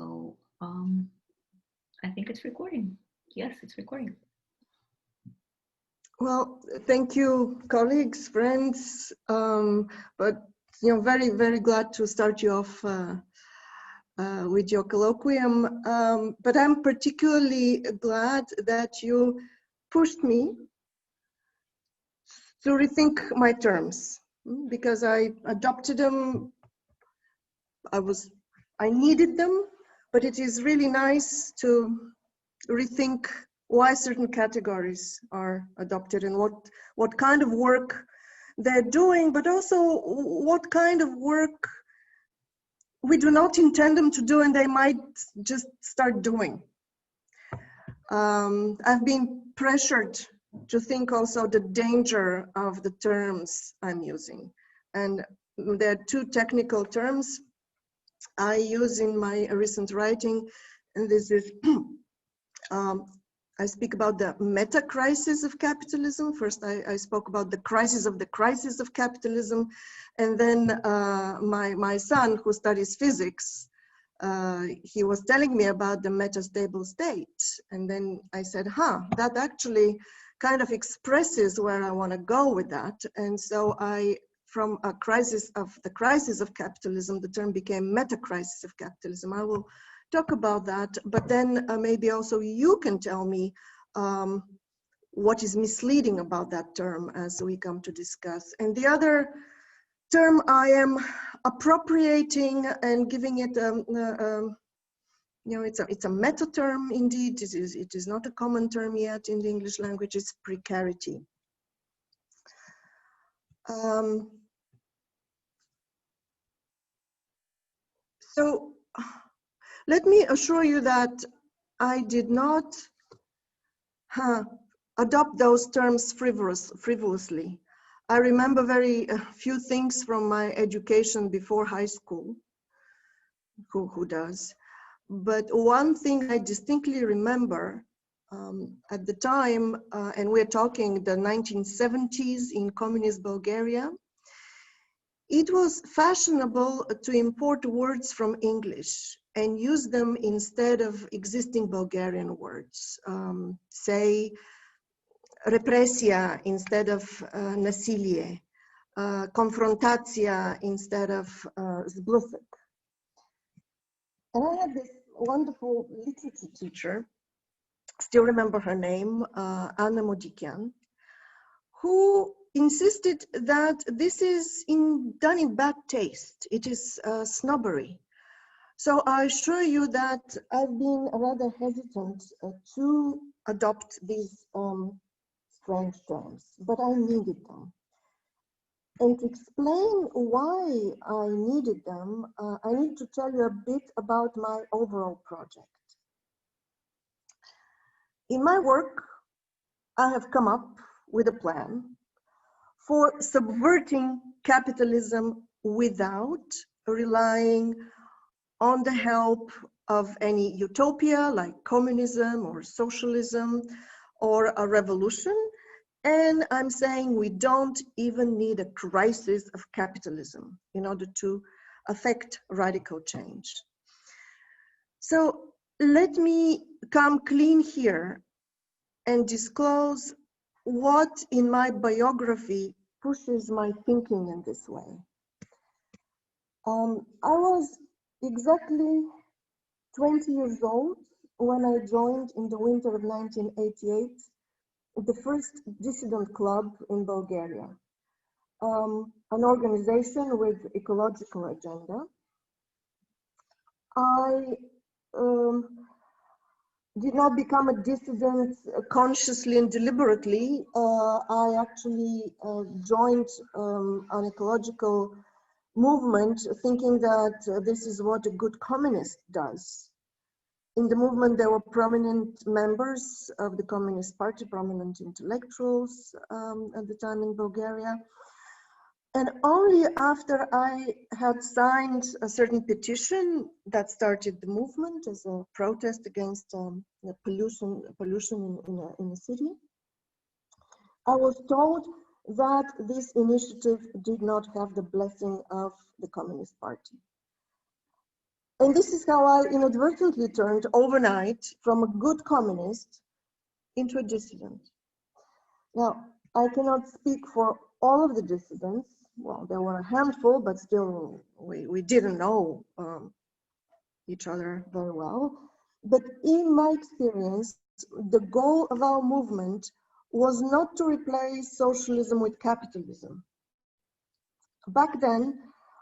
So I think it's recording. Yes, it's recording. Well, thank you, colleagues, friends. But very, very glad to start you off with your colloquium. But I'm particularly glad that you pushed me to rethink my terms, because I adopted them. I needed them, but it is really nice to rethink why certain categories are adopted and what kind of work they're doing, but also what kind of work we do not intend them to do and they might just start doing. I've been pressured to think also the danger of the terms I'm using. And there are two technical terms I use in my recent writing, and this is I speak about the meta crisis of capitalism. First, I spoke about the crisis of capitalism. And then my son, who studies physics, he was telling me about the metastable state. And then I said, that actually kind of expresses where I want to go with that. And so from the crisis of capitalism, the term became meta crisis of capitalism. I will talk about that, but then maybe also you can tell me what is misleading about that term as we come to discuss. And the other term I am appropriating and giving it, it's a meta term indeed. It is not a common term yet in the English language. It's precarity. So let me assure you that I did not adopt those terms frivolously. I remember very few things from my education before high school. Who does? But one thing I distinctly remember at the time, and we're talking the 1970s in communist Bulgaria, it was fashionable to import words from English and use them instead of existing Bulgarian words. Say, repressia instead of насилие, konfrontacija instead of zbluzek. And I had this wonderful literature teacher, still remember her name, Anna Modikian, who insisted that this is done in bad taste. It is snobbery. So I assure you that I've been rather hesitant to adopt these strange terms, but I needed them. And to explain why I needed them, I need to tell you a bit about my overall project. In my work, I have come up with a plan for subverting capitalism without relying on the help of any utopia like communism or socialism or a revolution. And I'm saying we don't even need a crisis of capitalism in order to affect radical change. So let me come clean here and disclose what in my biography pushes my thinking in this way. I was exactly 20 years old when I joined in the winter of 1988 the first dissident club in Bulgaria, an organization with ecological agenda. I did not become a dissident consciously and deliberately. I actually joined an ecological movement thinking that this is what a good communist does. In the movement, there were prominent members of the Communist Party, prominent intellectuals at the time in Bulgaria. And only after I had signed a certain petition that started the movement as a protest against pollution in a city, I was told that this initiative did not have the blessing of the Communist Party. And this is how I inadvertently turned overnight from a good communist into a dissident. Now, I cannot speak for all of the dissidents. Well, there were a handful, but still we didn't know each other very well. But in my experience, the goal of our movement was not to replace socialism with capitalism. Back then,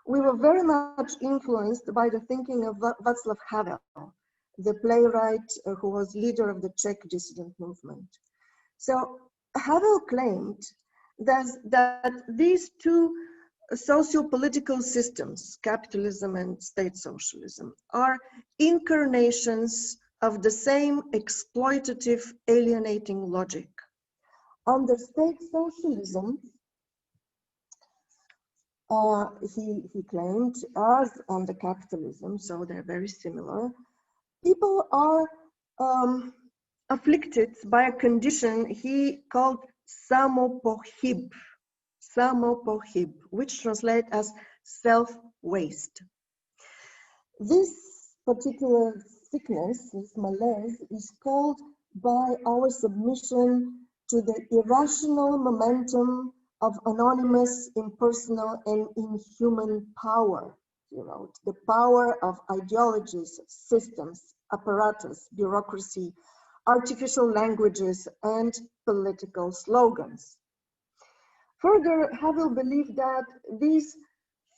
we were very much influenced by the thinking of Václav Havel, the playwright who was leader of the Czech dissident movement. So Havel claimed that these two socio-political systems, capitalism and state socialism, are incarnations of the same exploitative, alienating logic. Under state socialism, he claimed, as under capitalism, so they're very similar, people are afflicted by a condition he called samopohyb, which translates as self-waste. This particular sickness, this malaise, is called by our submission to the irrational momentum of anonymous, impersonal, and inhuman power. You know, the power of ideologies, systems, apparatus, bureaucracy, artificial languages, and political slogans. Further, Havel believed that these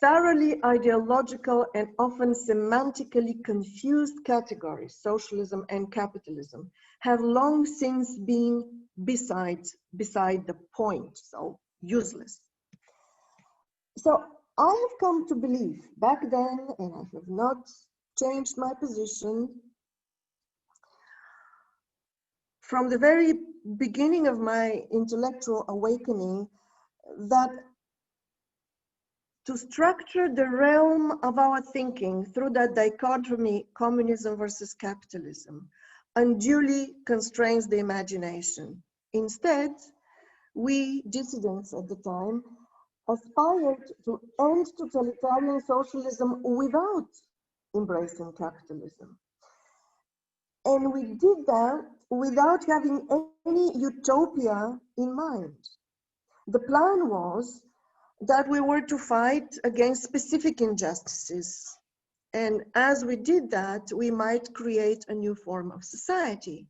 thoroughly ideological and often semantically confused categories, socialism and capitalism, have long since been beside the point, so useless. So I have come to believe back then, and I have not changed my position, from the very beginning of my intellectual awakening, that to structure the realm of our thinking through that dichotomy, communism versus capitalism, unduly constrains the imagination. Instead, we dissidents at the time aspired to end totalitarian socialism without embracing capitalism. And we did that without having any utopia in mind. The plan was that we were to fight against specific injustices. And as we did that, we might create a new form of society.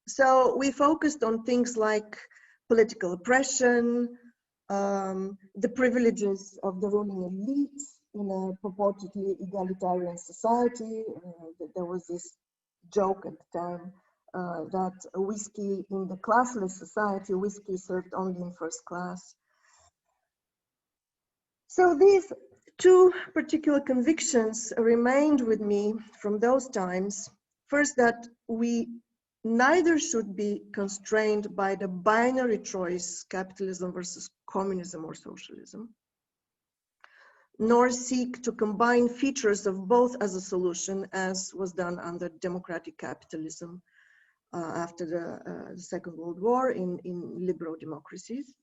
So we focused on things like political oppression, the privileges of the ruling elite in a purportedly egalitarian society. There was this joke at the time that whiskey in the classless society, whiskey served only in first class. So these two particular convictions remained with me from those times. First, that we neither should be constrained by the binary choice, capitalism versus communism or socialism, nor seek to combine features of both as a solution, as was done under democratic capitalism after the Second World War in liberal democracies.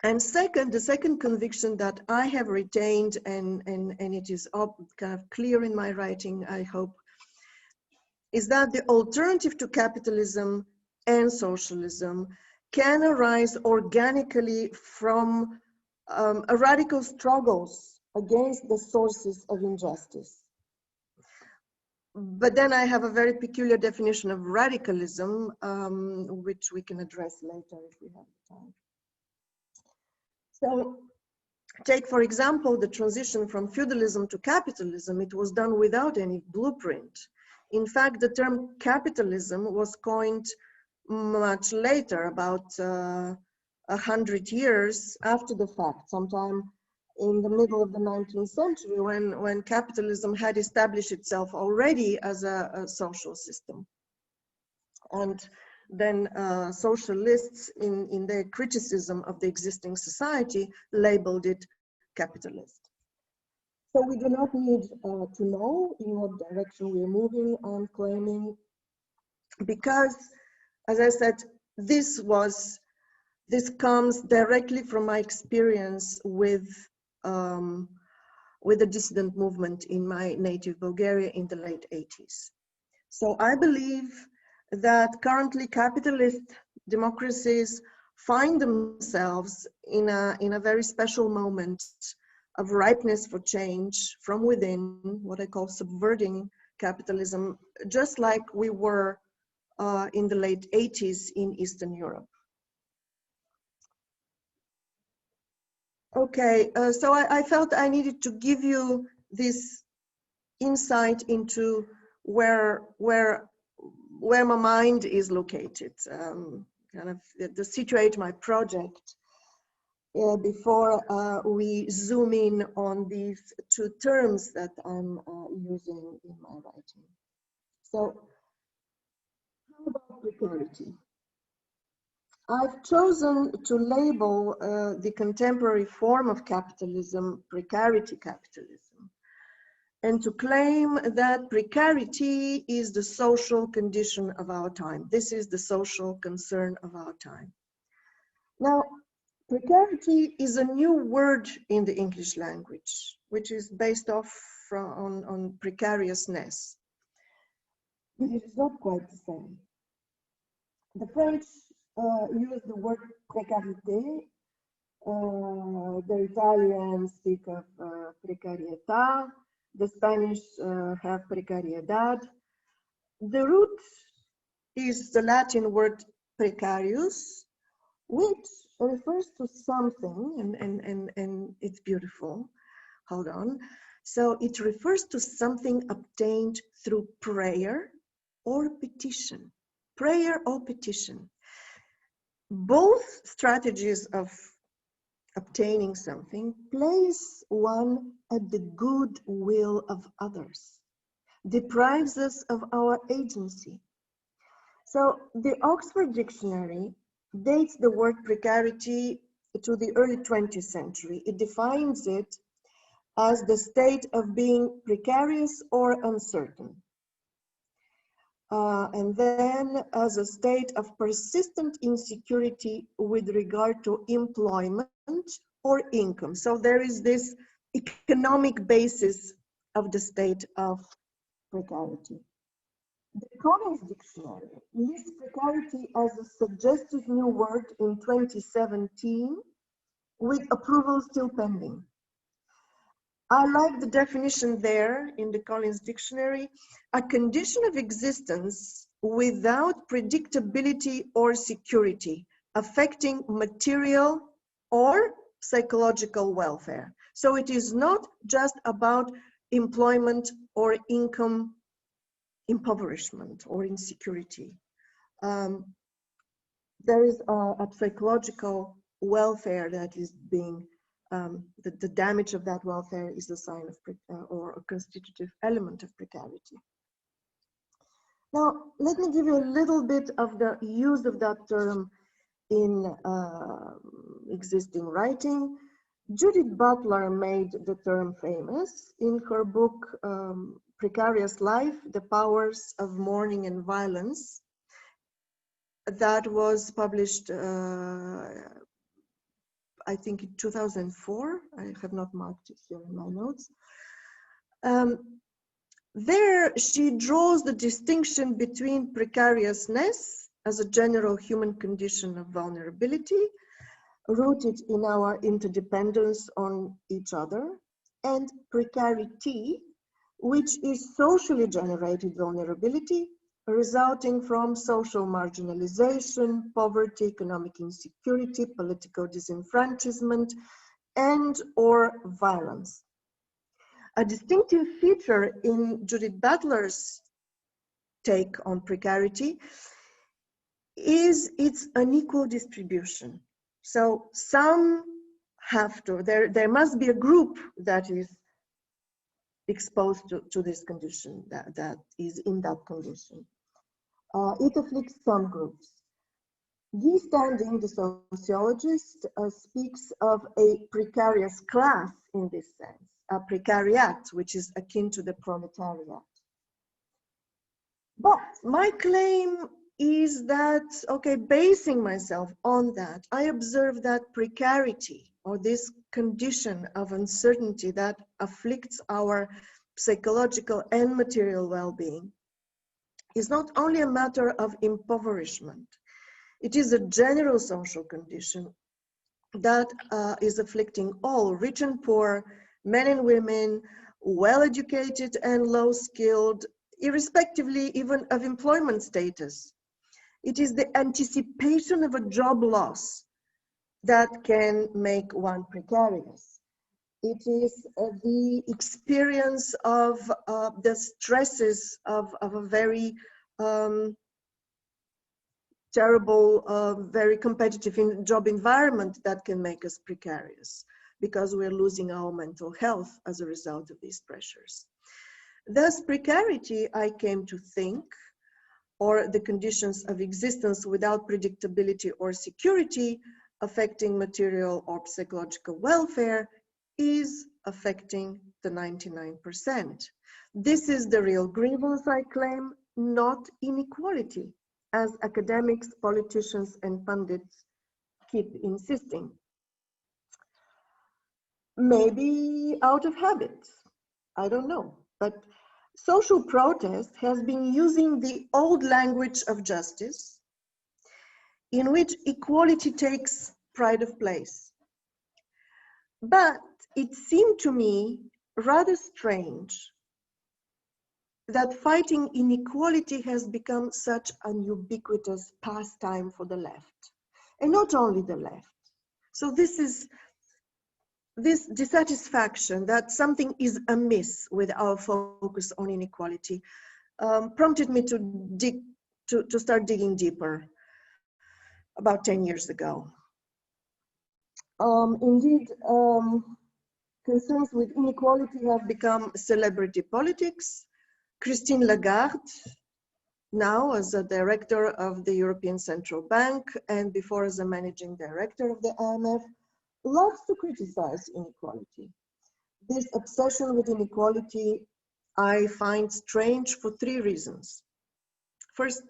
And second, the second conviction that I have retained, and it is kind of clear in my writing, I hope, is that the alternative to capitalism and socialism can arise organically from radical struggles against the sources of injustice. But then I have a very peculiar definition of radicalism, which we can address later if we have time. So take, for example, the transition from feudalism to capitalism. It was done without any blueprint. In fact, the term capitalism was coined much later, about 100 years after the fact, sometime in the middle of the 19th century, when capitalism had established itself already as a social system. And then socialists in their criticism of the existing society labeled it capitalist. So we do not need to know in what direction we're moving on claiming, because, as I said, this comes directly from my experience with with the dissident movement in my native Bulgaria in the late 80s. So I believe that currently capitalist democracies find themselves in a very special moment of ripeness for change from within, what I call subverting capitalism, just like we were in the late 80s in Eastern Europe. Okay, so I felt I needed to give you this insight into where my mind is located, kind of to situate my project before we zoom in on these two terms that I'm using in my writing. So, how about precarity? I've chosen to label the contemporary form of capitalism precarity capitalism, and to claim that precarity is the social condition of our time. This is the social concern of our time. Now, precarity is a new word in the English language, which is based on precariousness. But it is not quite the same. The French use the word précarité. The Italians speak of precarietà. The Spanish have precariedad. The root is the Latin word precarius, which refers to something, and it's beautiful. Hold on. So it refers to something obtained through prayer or petition. Prayer or petition. Both strategies of obtaining something place one at the good will of others, deprives us of our agency. So the Oxford Dictionary dates the word precarity to the early 20th century. It defines it as the state of being precarious or uncertain. And then as a state of persistent insecurity with regard to employment or income. So there is this economic basis of the state of precarity. The Collins Dictionary lists precarity as a suggestive new word in 2017 with approval still pending. I like the definition there in the Collins Dictionary, a condition of existence without predictability or security, affecting material or psychological welfare. So it is not just about employment or income impoverishment or insecurity. There is a psychological welfare that is being the damage of that welfare is a sign of or a constitutive element of precarity. Now, let me give you a little bit of the use of that term in existing writing. Judith Butler made the term famous in her book, Precarious Life, The Powers of Mourning and Violence, that was published I think in 2004, I have not marked it here in my notes. There she draws the distinction between precariousness as a general human condition of vulnerability, rooted in our interdependence on each other, and precarity, which is socially generated vulnerability, resulting from social marginalization, poverty, economic insecurity, political disenfranchisement, and or violence. A distinctive feature in Judith Butler's take on precarity is its unequal distribution. So some have to, there must be a group that is exposed to this condition, that is in that condition. It afflicts some groups. Guy Standing, the sociologist, speaks of a precarious class in this sense, a precariat, which is akin to the proletariat. But my claim is that, okay, basing myself on that, I observe that precarity, or this condition of uncertainty that afflicts our psychological and material well-being is not only a matter of impoverishment, it is a general social condition that is afflicting all, rich and poor, men and women, well-educated and low-skilled, irrespectively even of employment status. It is the anticipation of a job loss that can make one precarious. It is the experience of the stresses of a very terrible, very competitive job environment that can make us precarious because we're losing our mental health as a result of these pressures. Thus, precarity, I came to think, or the conditions of existence without predictability or security affecting material or psychological welfare, is affecting the 99%. This is the real grievance, I claim, not inequality, as academics, politicians, and pundits keep insisting. Maybe out of habit, I don't know, but social protest has been using the old language of justice, in which equality takes pride of place. But it seemed to me rather strange that fighting inequality has become such an ubiquitous pastime for the left, and not only the left. So this dissatisfaction that something is amiss with our focus on inequality prompted me to start digging deeper about 10 years ago. Indeed, concerns with inequality have become celebrity politics. Christine Lagarde, now as a director of the European Central Bank and before as a managing director of the IMF, loves to criticize inequality. This obsession with inequality I find strange for three reasons. First,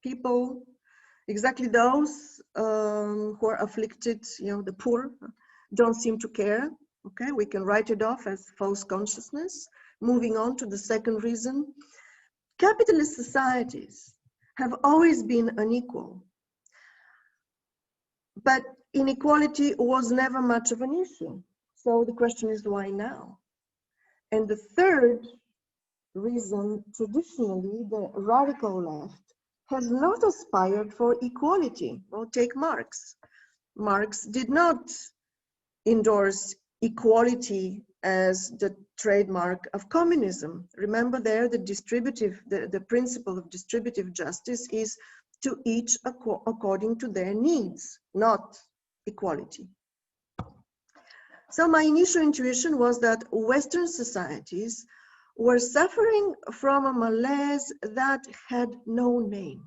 people, exactly those who are afflicted, the poor, don't seem to care. Okay, we can write it off as false consciousness. Moving on to the second reason, capitalist societies have always been unequal, but inequality was never much of an issue. So the question is, why now? And the third reason, traditionally, the radical left has not aspired for equality. Well, take Marx. Marx did not endorse equality as the trademark of communism. Remember there, the principle of distributive justice is to each according to their needs, not equality. So my initial intuition was that Western societies were suffering from a malaise that had no name.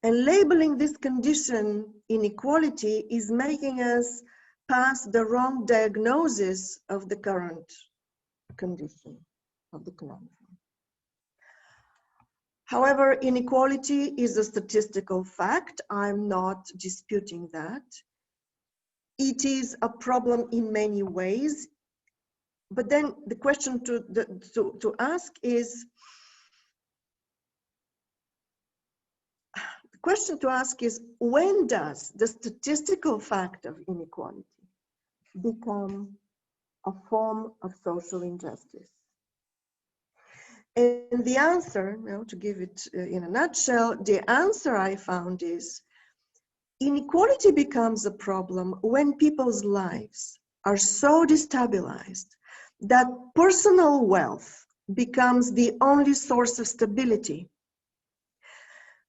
And labeling this condition inequality is making us pass the wrong diagnosis of the current condition of the conundrum. However, inequality is a statistical fact. I'm not disputing that. It is a problem in many ways. But then the question to ask is, when does the statistical fact of inequality become a form of social injustice? And the answer, to give it in a nutshell, the answer I found is inequality becomes a problem when people's lives are so destabilized that personal wealth becomes the only source of stability.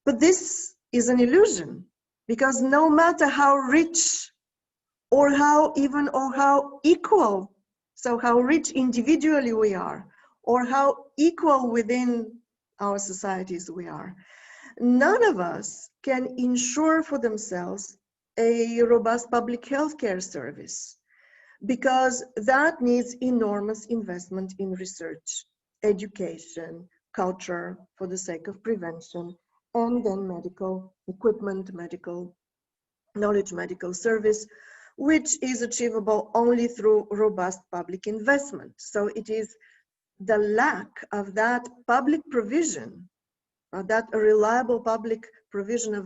But this is an illusion, because no matter how rich or how equal, so how rich individually we are, or how equal within our societies we are, none of us can ensure for themselves a robust public healthcare service, because that needs enormous investment in research, education, culture for the sake of prevention, and then medical equipment, medical knowledge, medical service, which is achievable only through robust public investment. So it is the lack of that public provision, that reliable public provision of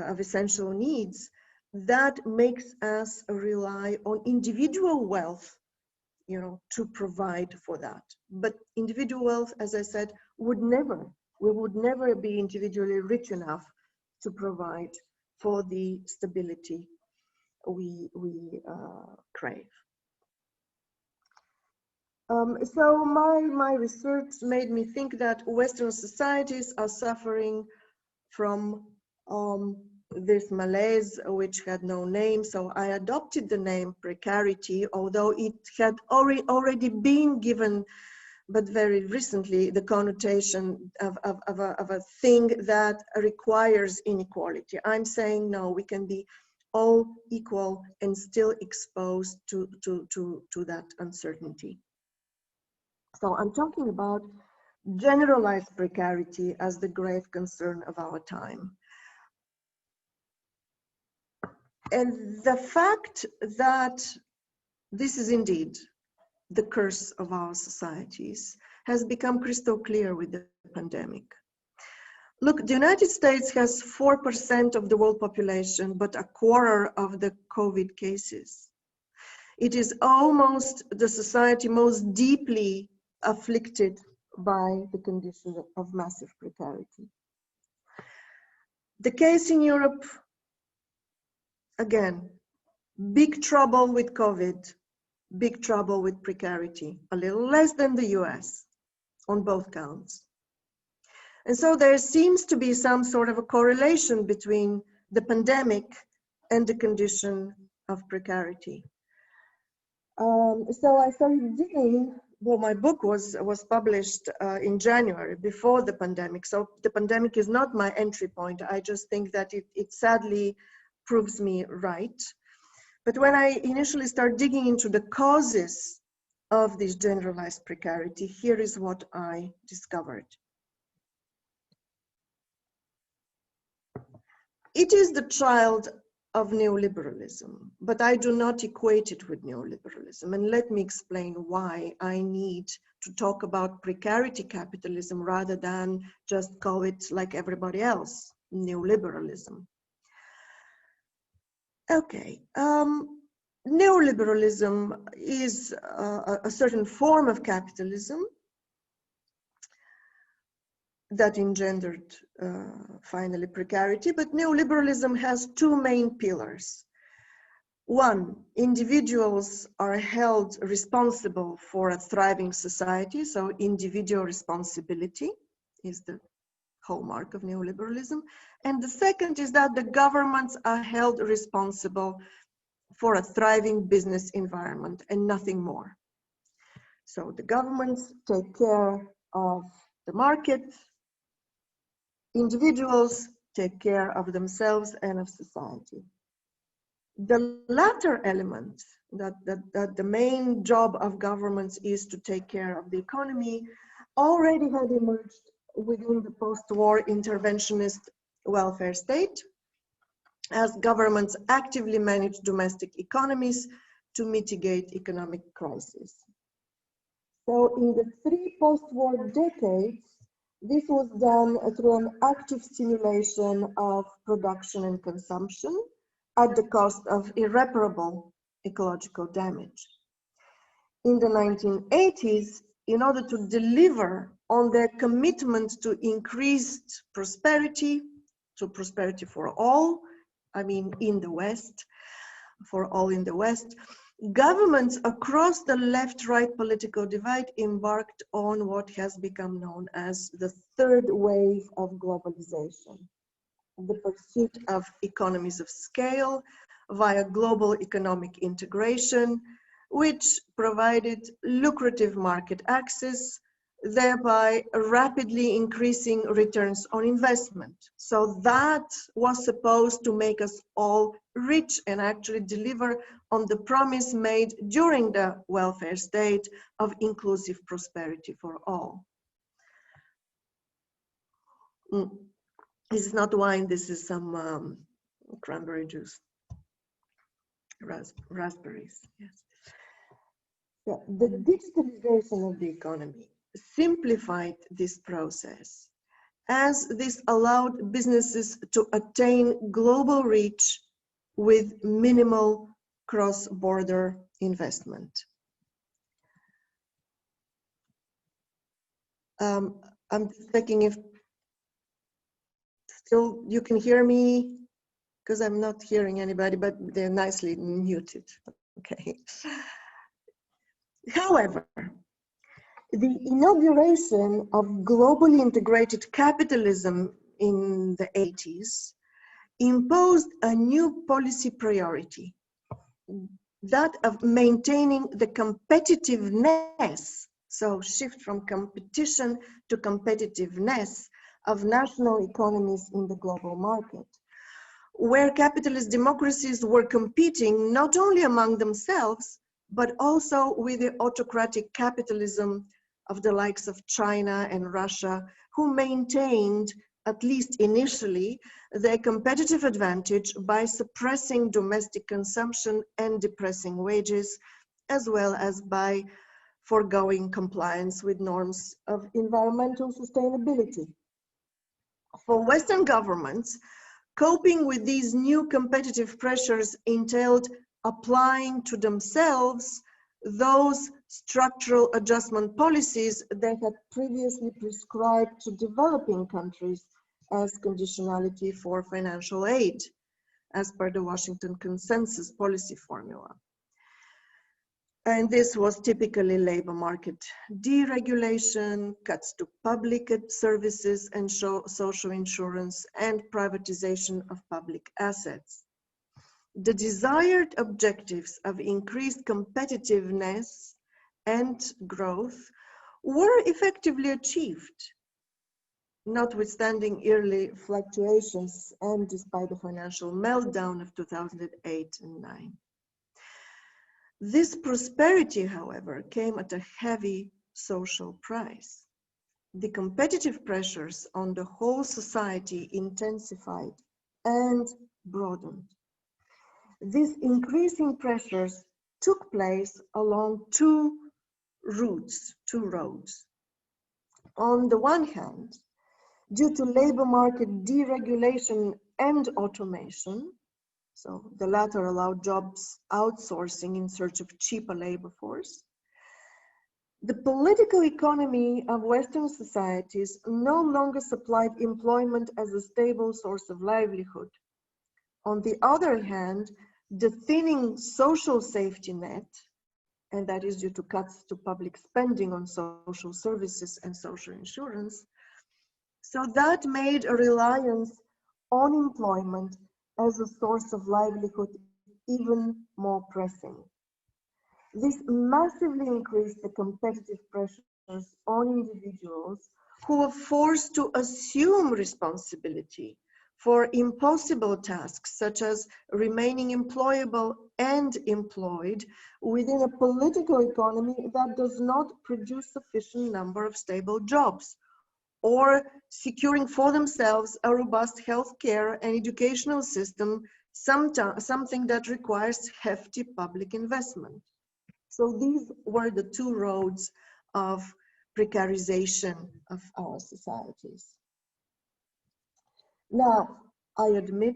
of essential needs, that makes us rely on individual wealth, to provide for that. But individual wealth, as I said, we would never be individually rich enough to provide for the stability we crave. So my research made me think that Western societies are suffering from this malaise, which had no name. So I adopted the name precarity, although it had already been given, but very recently, the connotation of a thing that requires inequality. I'm saying no, we can be all equal and still exposed to that uncertainty. So I'm talking about generalized precarity as the grave concern of our time. And the fact that this is indeed the curse of our societies has become crystal clear with the pandemic. Look, the United States has 4% of the world population, but a quarter of the COVID cases. It is almost the society most deeply afflicted by the condition of massive precarity. The case in Europe, again, big trouble with COVID, big trouble with precarity, a little less than the US on both counts. And so there seems to be some sort of a correlation between the pandemic and the condition of precarity. So I started digging. Well, my book was published in January, before the pandemic. So the pandemic is not my entry point. I just think that it sadly proves me right. But when I initially started digging into the causes of this generalized precarity, here is what I discovered. It is the child of neoliberalism, but I do not equate it with neoliberalism. And let me explain why I need to talk about precarity capitalism rather than just call it, like everybody else, neoliberalism. Okay, neoliberalism is a certain form of capitalism that engendered finally precarity, but neoliberalism has two main pillars. One, individuals are held responsible for a thriving society, so individual responsibility is the hallmark of neoliberalism. And the second is that the governments are held responsible for a thriving business environment and nothing more. So the governments take care of the market, individuals take care of themselves and of society. The latter element, that the main job of governments is to take care of the economy, already had emerged within the post-war interventionist welfare state, as governments actively manage domestic economies to mitigate economic crises. So in the 3 post-war decades, this was done through an active stimulation of production and consumption at the cost of irreparable ecological damage. In the 1980s, in order to deliver on their commitment to increased prosperity, to prosperity for all, I mean in the West, for all in the West, governments across the left-right political divide embarked on what has become known as the third wave of globalization, the pursuit of economies of scale via global economic integration, which provided lucrative market access, thereby rapidly increasing returns on investment. So that was supposed to make us all rich and actually deliver on the promise made during the welfare state of inclusive prosperity for all. This is not wine, this is some cranberry juice. raspberries, yes. So the digitalization of the economy simplified this process, as this allowed businesses to attain global reach with minimal cross-border investment. I'm just checking if still you can hear me, because I'm not hearing anybody, but they're nicely muted. Okay. However, the inauguration of globally integrated capitalism in the 80s imposed a new policy priority, that of maintaining the competitiveness, so shift from competition to competitiveness of national economies in the global market, where capitalist democracies were competing not only among themselves, but also with the autocratic capitalism of the likes of China and Russia, who maintained, at least initially, their competitive advantage by suppressing domestic consumption and depressing wages, as well as by foregoing compliance with norms of environmental sustainability. For Western governments, coping with these new competitive pressures entailed applying to themselves those structural adjustment policies they had previously prescribed to developing countries as conditionality for financial aid, as per the Washington Consensus policy formula. And this was typically labor market deregulation, cuts to public services and social insurance, and privatization of public assets. The desired objectives of increased competitiveness and growth were effectively achieved, notwithstanding early fluctuations and despite the financial meltdown of 2008 and 9. This prosperity, however, came at a heavy social price. The competitive pressures on the whole society intensified and broadened. These increasing pressures took place along two roads. On the one hand, due to labor market deregulation and automation, so the latter allowed jobs outsourcing in search of cheaper labor force, the political economy of Western societies no longer supplied employment as a stable source of livelihood. On the other hand, the thinning social safety net, and that is due to cuts to public spending on social services and social insurance, so that made a reliance on employment as a source of livelihood even more pressing. This massively increased the competitive pressures on individuals who were forced to assume responsibility for impossible tasks, such as remaining employable and employed within a political economy that does not produce sufficient number of stable jobs, or securing for themselves a robust healthcare and educational system, something that requires hefty public investment. So these were the two roads of precarization of our societies. Now, I admit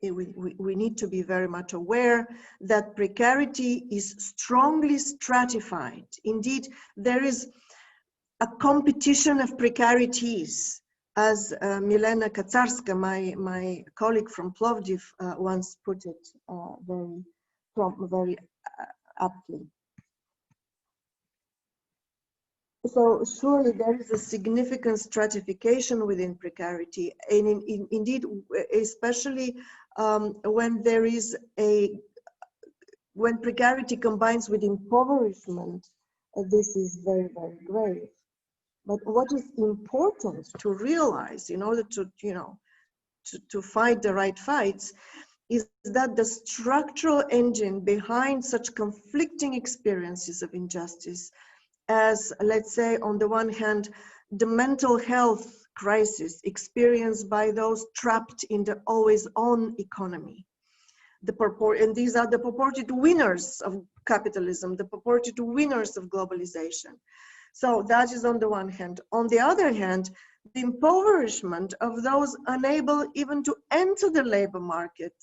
we need to be very much aware that precarity is strongly stratified. Indeed, there is a competition of precarities, as Milena Kaczarska, my colleague from Plovdiv, once put it very aptly. So surely there is a significant stratification within precarity, and indeed, especially when there is when precarity combines with impoverishment, this is very, very grave. But what is important to realize in order to, to fight the right fights is that the structural engine behind such conflicting experiences of injustice, as, let's say, on the one hand, the mental health crisis experienced by those trapped in the always-on economy, and these are the purported winners of capitalism, the purported winners of globalization. So that is on the one hand. On the other hand, the impoverishment of those unable even to enter the labor market,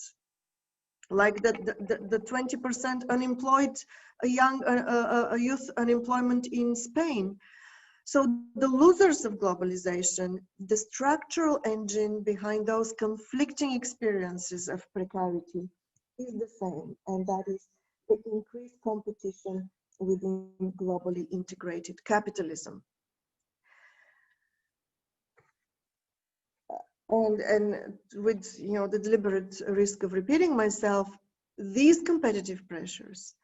like the 20% unemployed, youth unemployment in Spain. So the losers of globalization, the structural engine behind those conflicting experiences of precarity is the same, and that is the increased competition within globally integrated capitalism. And with the deliberate risk of repeating myself, these competitive pressures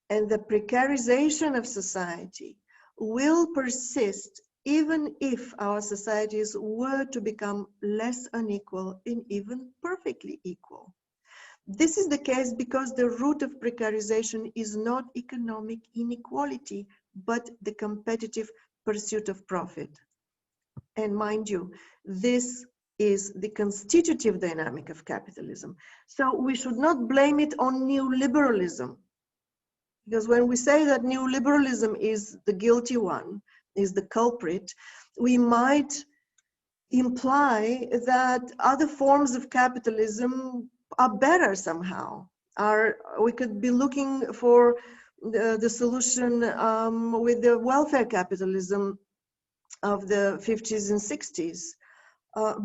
and the precarization of society will persist even if our societies were to become less unequal and even perfectly equal. This is the case because the root of precarization is not economic inequality, but the competitive pursuit of profit. And mind you, this is the constitutive dynamic of capitalism. So we should not blame it on neoliberalism. Because when we say that neoliberalism is the guilty one, is the culprit, we might imply that other forms of capitalism are better somehow. We could be looking for the solution with the welfare capitalism of the 50s and 60s.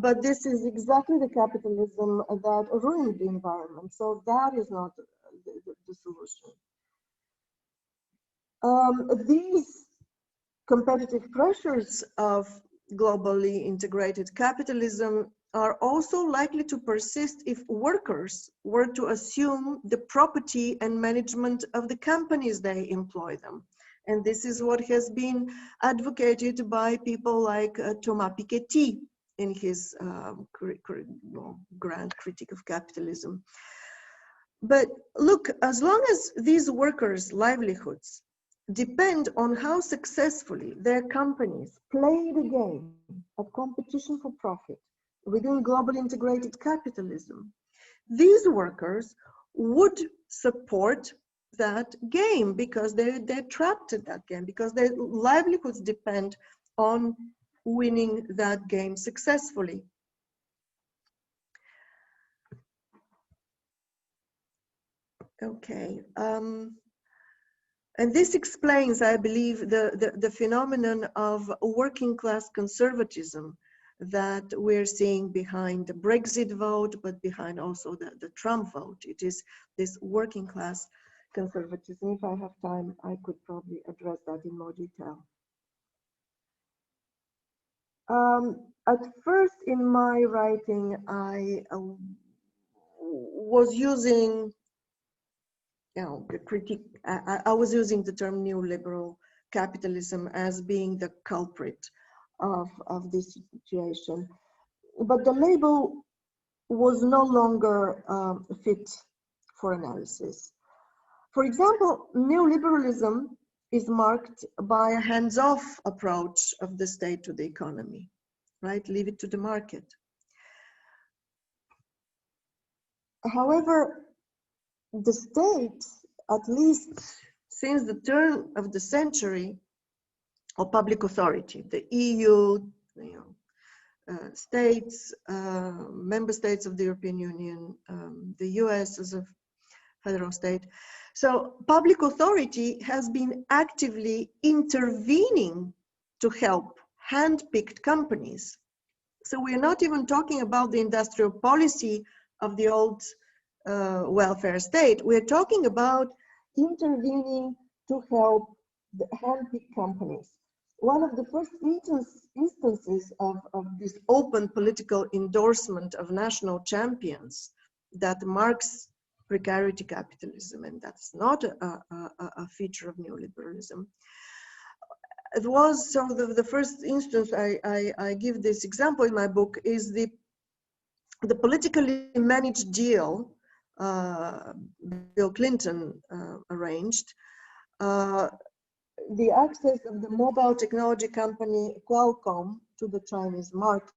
But this is exactly the capitalism that ruined the environment. So that is not the solution. These competitive pressures of globally integrated capitalism are also likely to persist if workers were to assume the property and management of the companies they employ them. And this is what has been advocated by people like Thomas Piketty in his grand critique of capitalism. But look, as long as these workers' livelihoods depend on how successfully their companies play the game of competition for profit within global integrated capitalism, these workers would support that game because they're trapped in that game, because their livelihoods depend on winning that game successfully. Okay. And this explains, I believe, the phenomenon of working class conservatism that we're seeing behind the Brexit vote, but behind also the Trump vote. It is this working class conservatism. If I have time, I could probably address that in more detail. At first in my writing, I was using the critique, I was using the term neoliberal capitalism as being the culprit of this situation. But the label was no longer fit for analysis. For example, neoliberalism is marked by a hands-off approach of the state to the economy, right? Leave it to the market. However, the state, at least since the turn of the century, or public authority, the EU, states, member states of the European Union, the US as a federal state. So public authority has been actively intervening to help hand-picked companies. So we're not even talking about the industrial policy of the old welfare state. We're talking about intervening to help the hand-picked companies. One of the first instances of this open political endorsement of national champions that marks precarity capitalism, and that's not a feature of neoliberalism. It was, so the first instance I give this example in my book is the politically managed deal Bill Clinton arranged, the access of the mobile technology company Qualcomm to the Chinese market.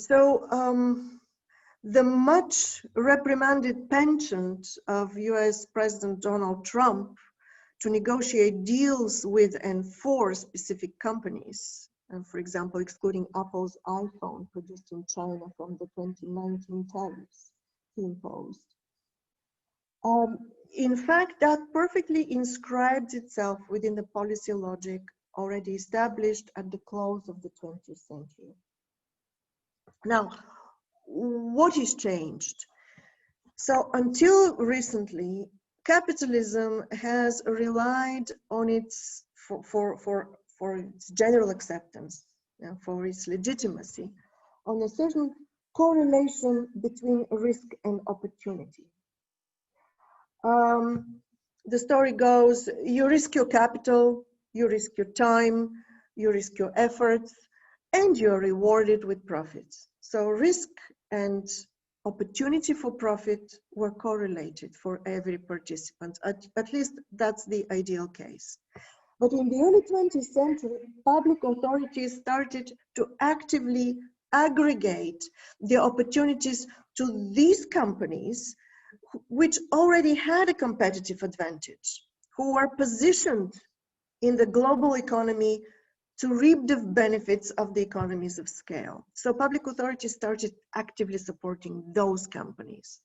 The much reprimanded penchant of US President Donald Trump to negotiate deals with and for specific companies, and for example, excluding Apple's iPhone produced in China from the 2019 tariffs he imposed. In fact, that perfectly inscribes itself within the policy logic already established at the close of the 20th century. Now, what is changed? So until recently, capitalism has relied on its, for its general acceptance, for its legitimacy, on a certain correlation between risk and opportunity. The story goes, you risk your capital, you risk your time, you risk your efforts, and you're rewarded with profits. So risk and opportunity for profit were correlated for every participant. At least that's the ideal case. But in the early 20th century, public authorities started to actively aggregate the opportunities to these companies which already had a competitive advantage, who were positioned in the global economy to reap the benefits of the economies of scale. So public authorities started actively supporting those companies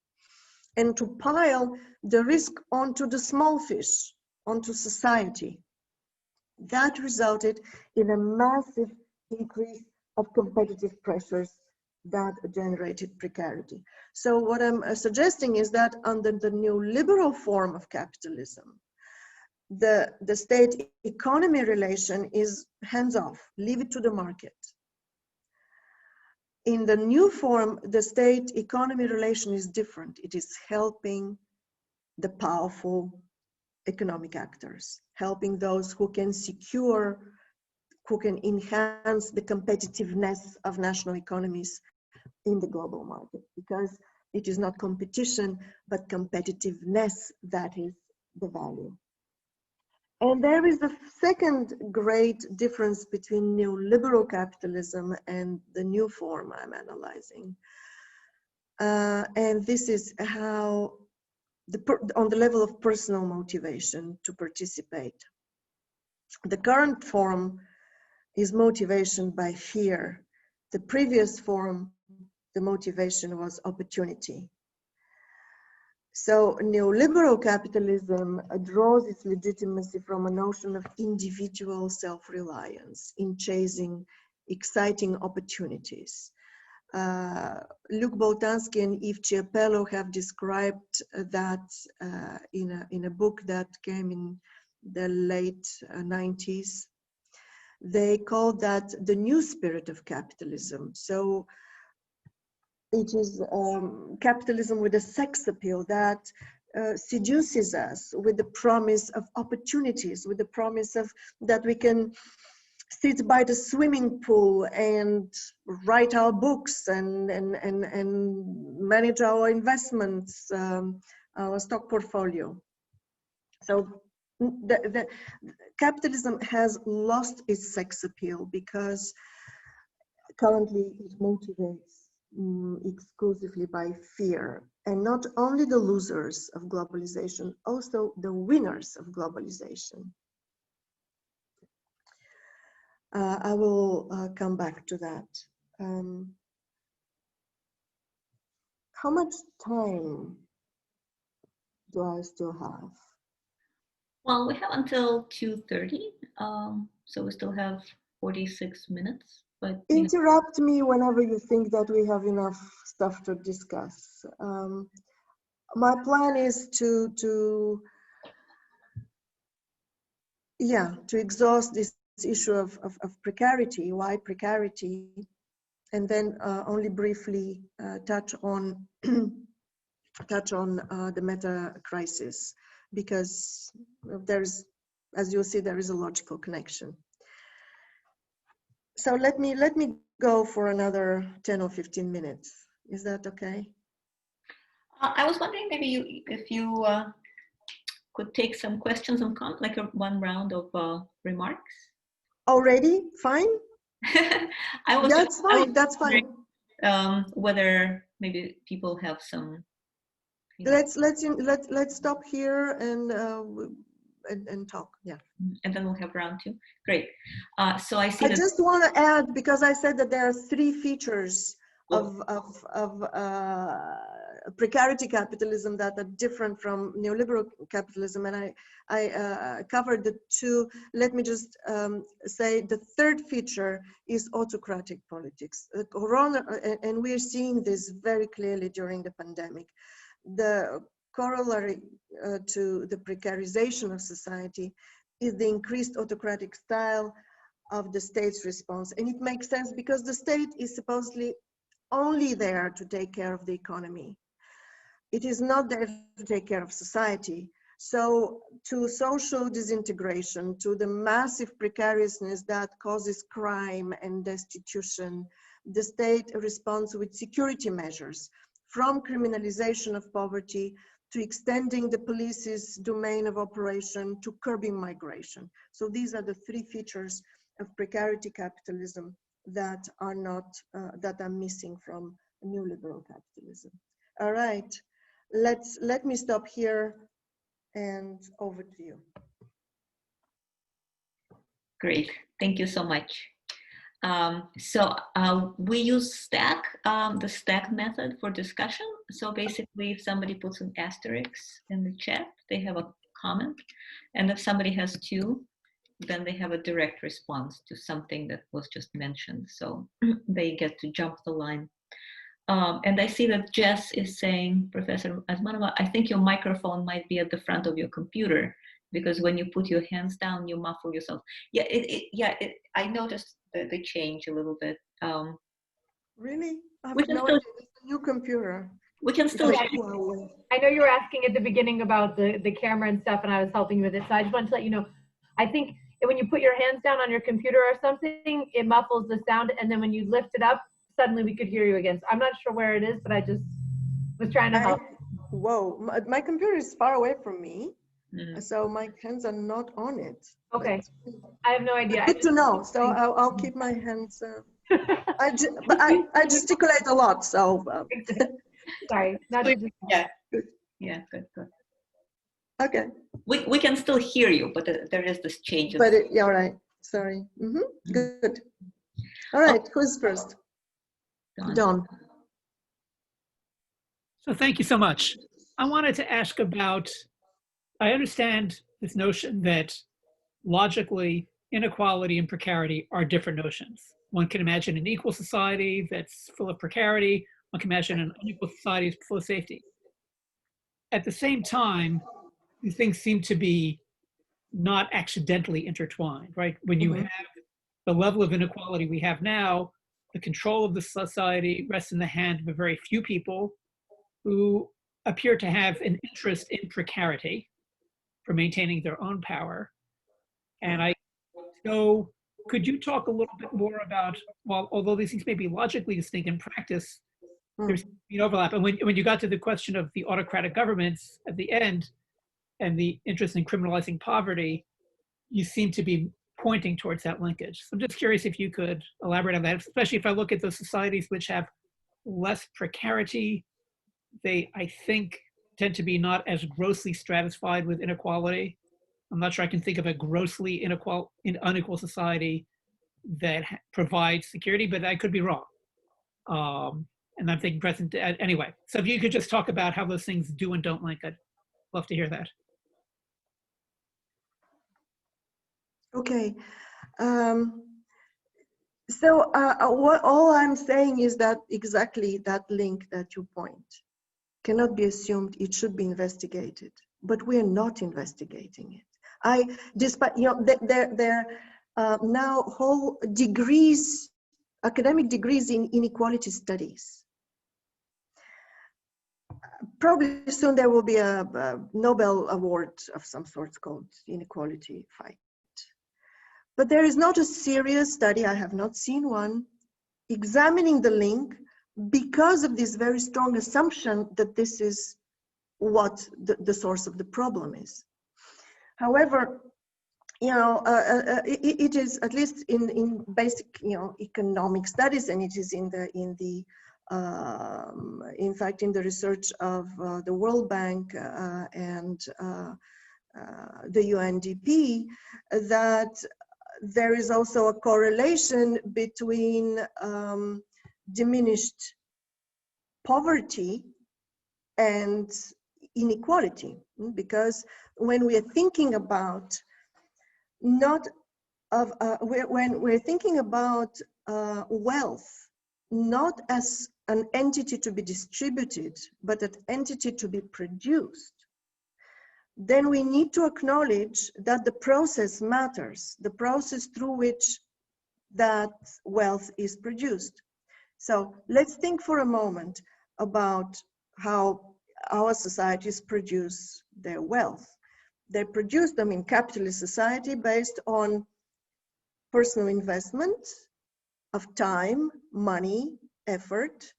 and to pile the risk onto the small fish, onto society. That resulted in a massive increase of competitive pressures that generated precarity. So what I'm suggesting is that under the new liberal form of capitalism, the state economy relation is hands-off, leave it to the market. In the new form, the state economy relation is different. It is helping the powerful economic actors, helping those who can secure, who can enhance the competitiveness of national economies in the global market, because it is not competition, but competitiveness that is the value. And there is a second great difference between neoliberal capitalism and the new form I'm analyzing. And this is how, on the level of personal motivation to participate. The current form is motivation by fear. The previous form, the motivation was opportunity. So neoliberal capitalism draws its legitimacy from a notion of individual self-reliance in chasing exciting opportunities. Luc Boltanski and Yves Chiapello have described that in a book that came in the late 90s. They call that the new spirit of capitalism. So it is capitalism with a sex appeal that seduces us with the promise of opportunities, with the promise of that we can sit by the swimming pool and write our books and manage our investments, our stock portfolio. So the capitalism has lost its sex appeal because currently it motivates exclusively by fear, and not only the losers of globalization, also the winners of globalization. I will come back to that. How much time do I still have? Well, we have until 2:30, so we still have 46 minutes. But interrupt me whenever you think that we have enough stuff to discuss. My plan is to exhaust this issue of precarity. Why precarity? And then only briefly touch on the meta crisis, because there's, as you'll see, there is a logical connection. So let me go for another 10 or 15 minutes. Is that okay? I was wondering maybe if you could take some questions and comments, like one round of remarks. Already? Fine? That's fine. whether maybe people have some. Let's stop here and talk. Yeah. And then we'll have round two. Great. So I see. I just want to add, because I said that there are three features of precarity capitalism that are different from neoliberal capitalism, and I covered the two. Let me just say the third feature is autocratic politics. Corona, and we're seeing this very clearly during the pandemic. The corollary to the precarization of society is the increased autocratic style of the state's response. And it makes sense because the state is supposedly only there to take care of the economy. It is not there to take care of society. So to social disintegration, to the massive precariousness that causes crime and destitution, the state responds with security measures, from criminalization of poverty to extending the police's domain of operation to curbing migration. So these are the three features of precarity capitalism that are not, that are missing from neoliberal capitalism. All right, let me stop here and over to you. Great, thank you so much. We use stack, the stack method for discussion. So basically, if somebody puts an asterisk in the chat, they have a comment. And if somebody has two, then they have a direct response to something that was just mentioned. So they get to jump the line. And I see that Jess is saying, Professor Asmanova, I think your microphone might be at the front of your computer, because when you put your hands down, you muffle yourself. Yeah, I noticed the change a little bit. Really? I have no idea. It's a new computer. We can still. I know you were asking at the beginning about the camera and stuff, and I was helping you with it. So I just wanted to let you know, I think when you put your hands down on your computer or something, it muffles the sound, and then when you lift it up, suddenly we could hear you again. So I'm not sure where it is, but I just was trying to help. Whoa, my computer is far away from me. So my hands are not on it. Okay, I have no idea. Good to know. So I'll keep my hands. I gesticulate a lot. So sorry. Yeah. Good. Okay. We can still hear you, but there is this change. But yeah, all right. Sorry. Good. All right. Who's first? Don. So thank you so much. I wanted to ask about. I understand this notion that logically inequality and precarity are different notions. One can imagine an equal society that's full of precarity. One can imagine an unequal society full of safety. At the same time, these things seem to be not accidentally intertwined, right? When you have the level of inequality we have now, the control of the society rests in the hand of a very few people who appear to have an interest in precarity for maintaining their own power. And so could you talk a little bit more about, well, although these things may be logically distinct in practice, there's an overlap. And when you got to the question of the autocratic governments at the end and the interest in criminalizing poverty, you seem to be pointing towards that linkage. So I'm just curious if you could elaborate on that, especially if I look at the societies which have less precarity, they, I think, tend to be not as grossly stratified with inequality. I'm not sure I can think of a grossly unequal society that provides security, but I could be wrong. And I'm thinking present anyway. So if you could just talk about how those things do and don't link, I'd love to hear that. Okay. All I'm saying is that exactly that link that you point cannot be assumed. It should be investigated, but we're not investigating it. Despite, you know, there now whole degrees, academic degrees in inequality studies. Probably soon there will be a Nobel Award of some sort called Inequality Fight. But there is not a serious study, I have not seen one, examining the link because of this very strong assumption that this is what the source of the problem is. However, you know, it is, at least in basic, you know, economic studies, and it is in the in fact, in the research of the World Bank and the UNDP, that there is also a correlation between diminished poverty and inequality, because when we are thinking about when we're thinking about wealth, not as an entity to be distributed, but an entity to be produced, then we need to acknowledge that the process matters, the process through which that wealth is produced. So let's think for a moment about how our societies produce their wealth. They produce them in capitalist society based on personal investment of time, money, effort.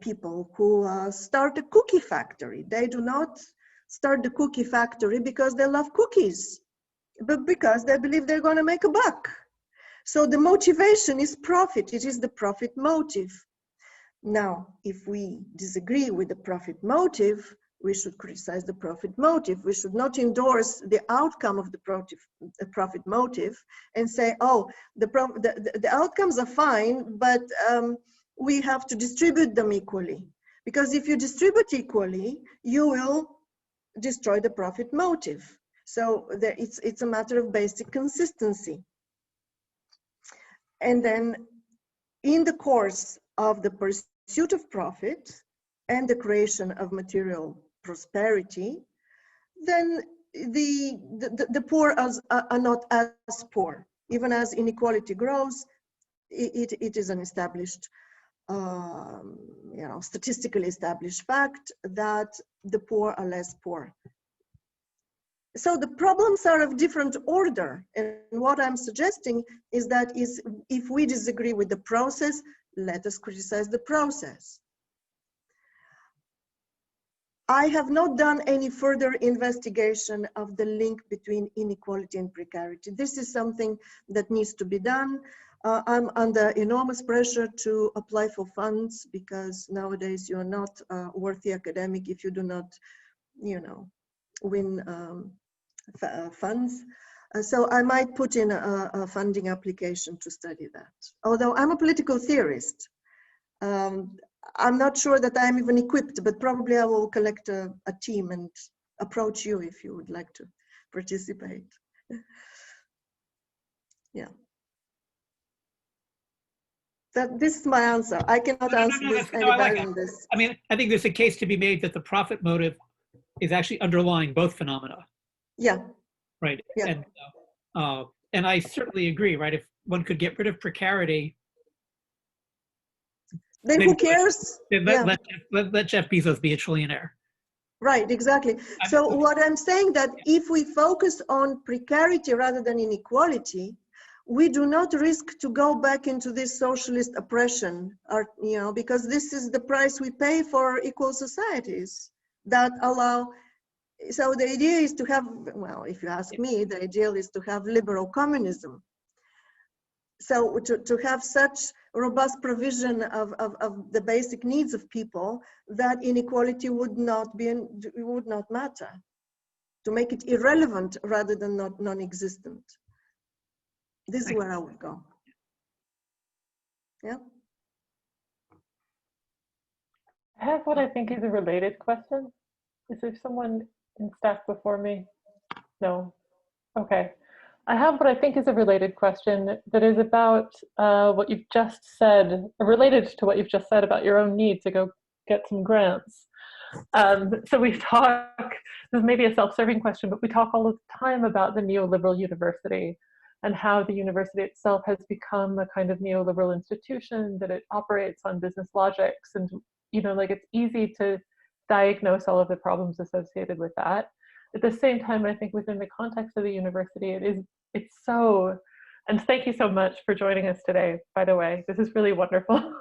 People who start a cookie factory, they do not start the cookie factory because they love cookies, but because they believe they're going to make a buck. So the motivation is profit. It is the profit motive. Now, if we disagree with the profit motive, we should criticize the profit motive. We should not endorse the outcome of the profit motive and say, oh, the outcomes are fine, but we have to distribute them equally. Because if you distribute equally, you will destroy the profit motive. So it's a matter of basic consistency. And then in the course of the pursuit of profit and the creation of material prosperity, then the poor are not as poor. Even as inequality grows, it is an established, statistically established fact that the poor are less poor. So the problems are of different order. And what I'm suggesting is that if we disagree with the process, let us criticize the process. I have not done any further investigation of the link between inequality and precarity. This is something that needs to be done. I'm under enormous pressure to apply for funds, because nowadays you're not a worthy academic if you do not, win funds. So I might put in a funding application to study that. Although I'm a political theorist, I'm not sure that I'm even equipped, but probably I will collect a team and approach you if you would like to participate. Yeah. This is my answer. I cannot answer this any better than this. I mean, I think there's a case to be made that the profit motive is actually underlying both phenomena. Yeah. Right. Yeah. And I certainly agree, right? If one could get rid of precarity, then who cares? Let Jeff Bezos be a trillionaire. Right, exactly. So what I'm saying that if we focus on precarity rather than inequality, we do not risk to go back into this socialist oppression, because this is the price we pay for equal societies that allow. So the idea is to have, well, if you ask me, the ideal is to have liberal communism. So to have such robust provision of the basic needs of people that inequality would not matter, to make it irrelevant rather than non-existent. This is where I would go. Yeah. I have what I think is a related question. Is there someone in staff before me? No. Okay. I have what I think is a related question that is about what you've just said, related to what you've just said about your own need to go get some grants. So we talk, this may be a self-serving question, but we talk all the time about the neoliberal university and how the university itself has become a kind of neoliberal institution, that it operates on business logics, and it's easy to diagnose all of the problems associated with that. At the same time, I think within the context of the university, it's so, and thank you so much for joining us today, by the way, this is really wonderful.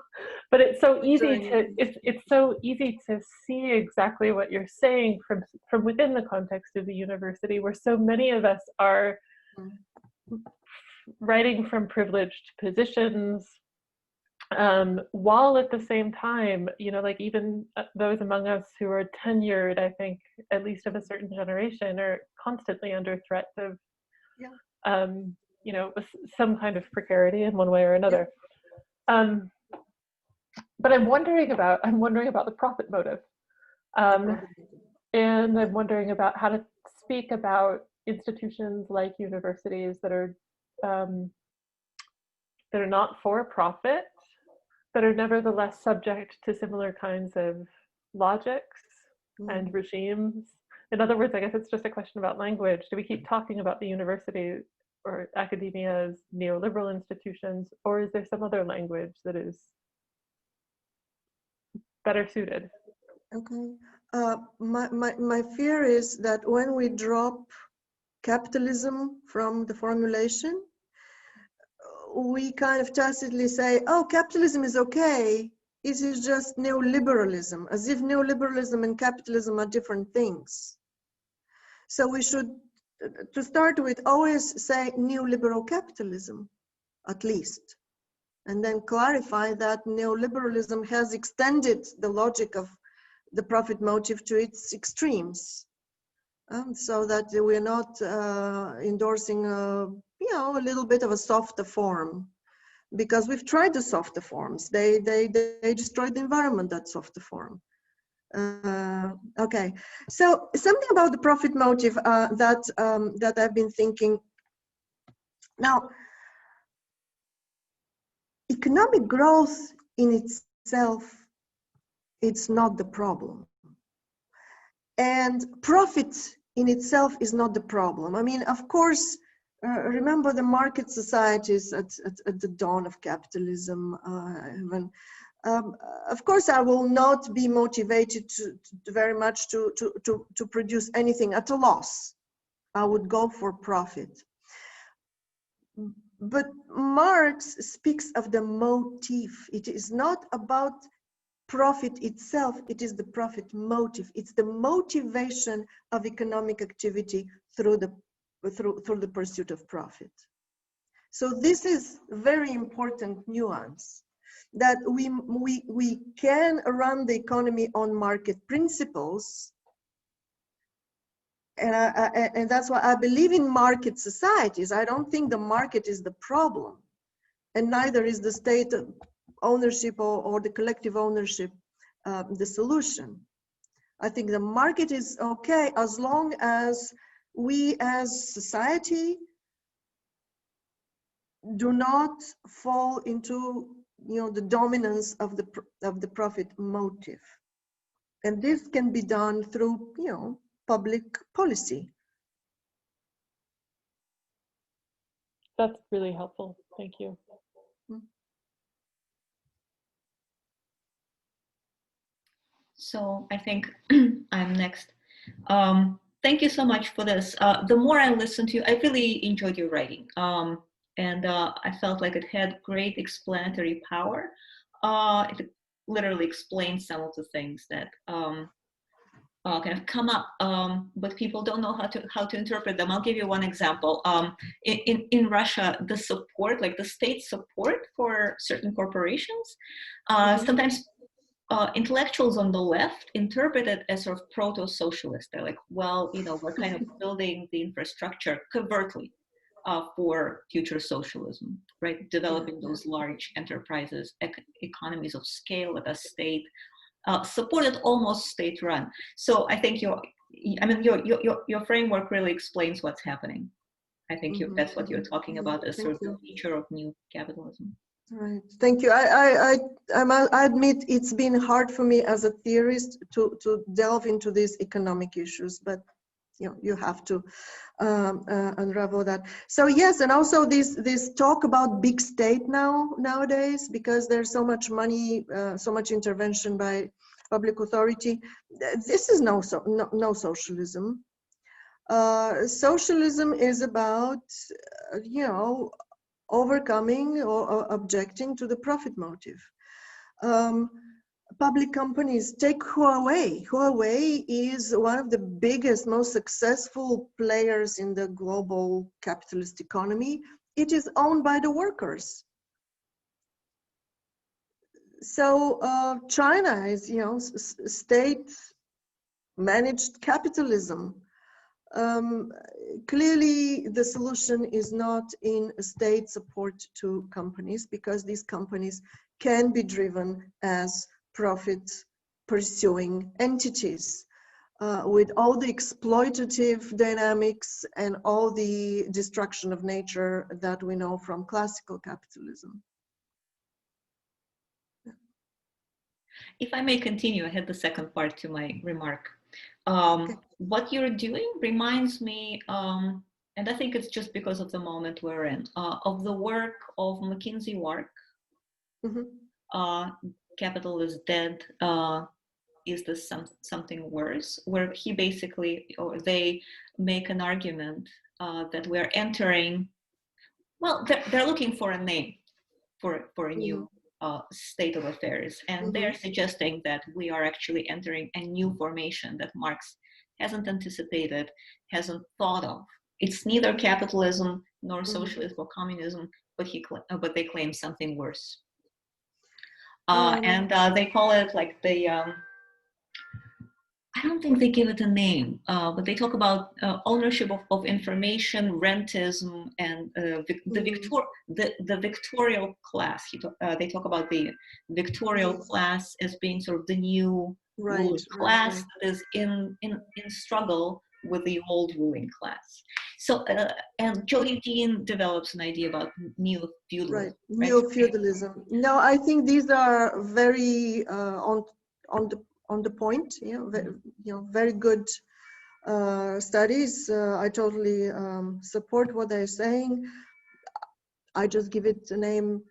But it's so easy to see exactly what you're saying from within the context of the university, where so many of us are writing from privileged positions, while at the same time, you know, like even those among us who are tenured, I think, at least of a certain generation, are constantly under threat of, you know, some kind of precarity in one way or another. But I'm wondering about the profit motive, and I'm wondering about how to speak about institutions like universities that are not for profit, but are nevertheless subject to similar kinds of logics and regimes. In other words, I guess it's just a question about language. Do we keep talking about the university or academia as neoliberal institutions, or is there some other language that is better suited? Okay. My fear is that when we drop capitalism from the formulation, we kind of tacitly say, oh, capitalism is okay. It is just neoliberalism, as if neoliberalism and capitalism are different things. So we should, to start with, always say neoliberal capitalism, at least. And then clarify that neoliberalism has extended the logic of the profit motive to its extremes, so that we're not endorsing you know, a little bit of a softer form, because we've tried the softer forms. They destroyed the environment, that softer form. Okay, so something about the profit motive that I've been thinking. Now, economic growth in itself, it's not the problem. And profit in itself is not the problem. I mean, of course, remember the market societies at the dawn of capitalism. Of course, I will not be motivated to very much to produce anything at a loss. I would go for profit. But Marx speaks of the motive. It is not about profit itself, it is the profit motive. It's the motivation of economic activity through the pursuit of profit. So this is very important nuance, that we can run the economy on market principles, and that's why I believe in market societies. I don't think the market is the problem, and neither is the state ownership or the collective ownership the solution. I think the market is okay as long as we as society do not fall into, you know, the dominance of the profit motive, and this can be done through, you know, public policy. That's really helpful. Thank you. So I think I'm next. Thank you so much for this. The more I listened to you, I really enjoyed your writing. And I felt like it had great explanatory power. It literally explains some of the things that kind of come up, but people don't know how to interpret them. I'll give you one example. In Russia, the support, like the state support for certain corporations, sometimes intellectuals on the left interpret it as sort of proto-socialist. They're like, well, you know, we're kind of building the infrastructure covertly for future socialism, right? Developing those large enterprises, economies of scale at a state, supported, almost state-run. So I think your framework really explains what's happening. I think that's what you're talking about as sort of the feature of new capitalism. Right. Thank you. I admit it's been hard for me as a theorist to delve into these economic issues, but you know, you have to unravel that. So yes, and also this talk about big state nowadays, because there's so much money, so much intervention by public authority. This is no socialism. Socialism is about, you know, overcoming or objecting to the profit motive. Public companies, take Huawei. Huawei is one of the biggest, most successful players in the global capitalist economy. It is owned by the workers. So China is, you know, state-managed capitalism. Clearly, the solution is not in state support to companies, because these companies can be driven as profit-pursuing entities with all the exploitative dynamics and all the destruction of nature that we know from classical capitalism. If I may continue, I had the second part to my remark. Okay. What you're doing reminds me, and I think it's just because of the moment we're in, of the work of McKinsey Wark, Capital is Dead, is this something worse, where he basically, or they make an argument that we're entering, well, they're looking for a name for a new state of affairs. And they're suggesting that we are actually entering a new formation that Marx hasn't anticipated, hasn't thought of. It's neither capitalism nor socialism or communism, but they claim something worse. And they call it like the, I don't think they give it a name, but they talk about ownership of information, rentism, and the victorial class. They talk about the victorial class as being sort of the new ruling class that is in struggle with the old ruling class. So, and Jody Dean develops an idea about neo-feudalism. Right, neo-feudalism. No, I think these are very on the point, very good studies. I totally support what they're saying. I just give it a name,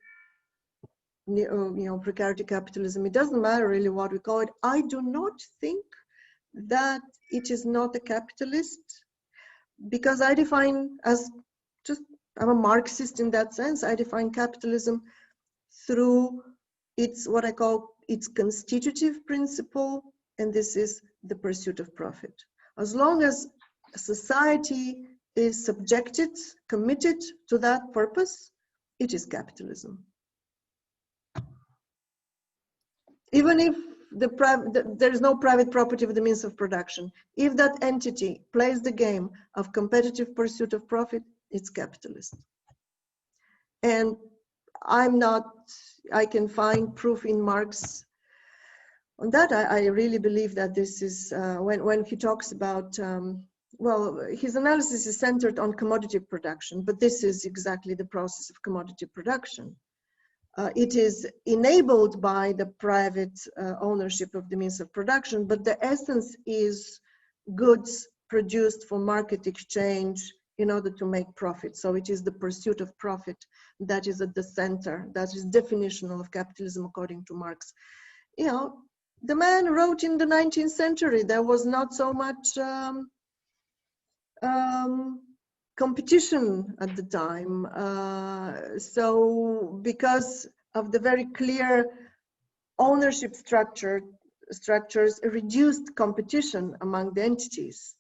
precarity capitalism. It doesn't matter really what we call it. I do not think that it is not a capitalist, because I define I'm a Marxist in that sense. I define capitalism through what I call its constitutive principle, and this is the pursuit of profit. As long as society is subjected, committed to that purpose, it is capitalism. Even if there is no private property of the means of production, if that entity plays the game of competitive pursuit of profit, it's capitalist. And I can find proof in Marx on that. I really believe that this is, when he talks about, his analysis is centered on commodity production, but this is exactly the process of commodity production. It is enabled by the private ownership of the means of production, but the essence is goods produced for market exchange in order to make profit. So it is the pursuit of profit that is at the center, that is definitional of capitalism according to Marx. The man wrote in the 19th century, there was not so much competition at the time. So because of the very clear ownership structures, reduced competition among the entities.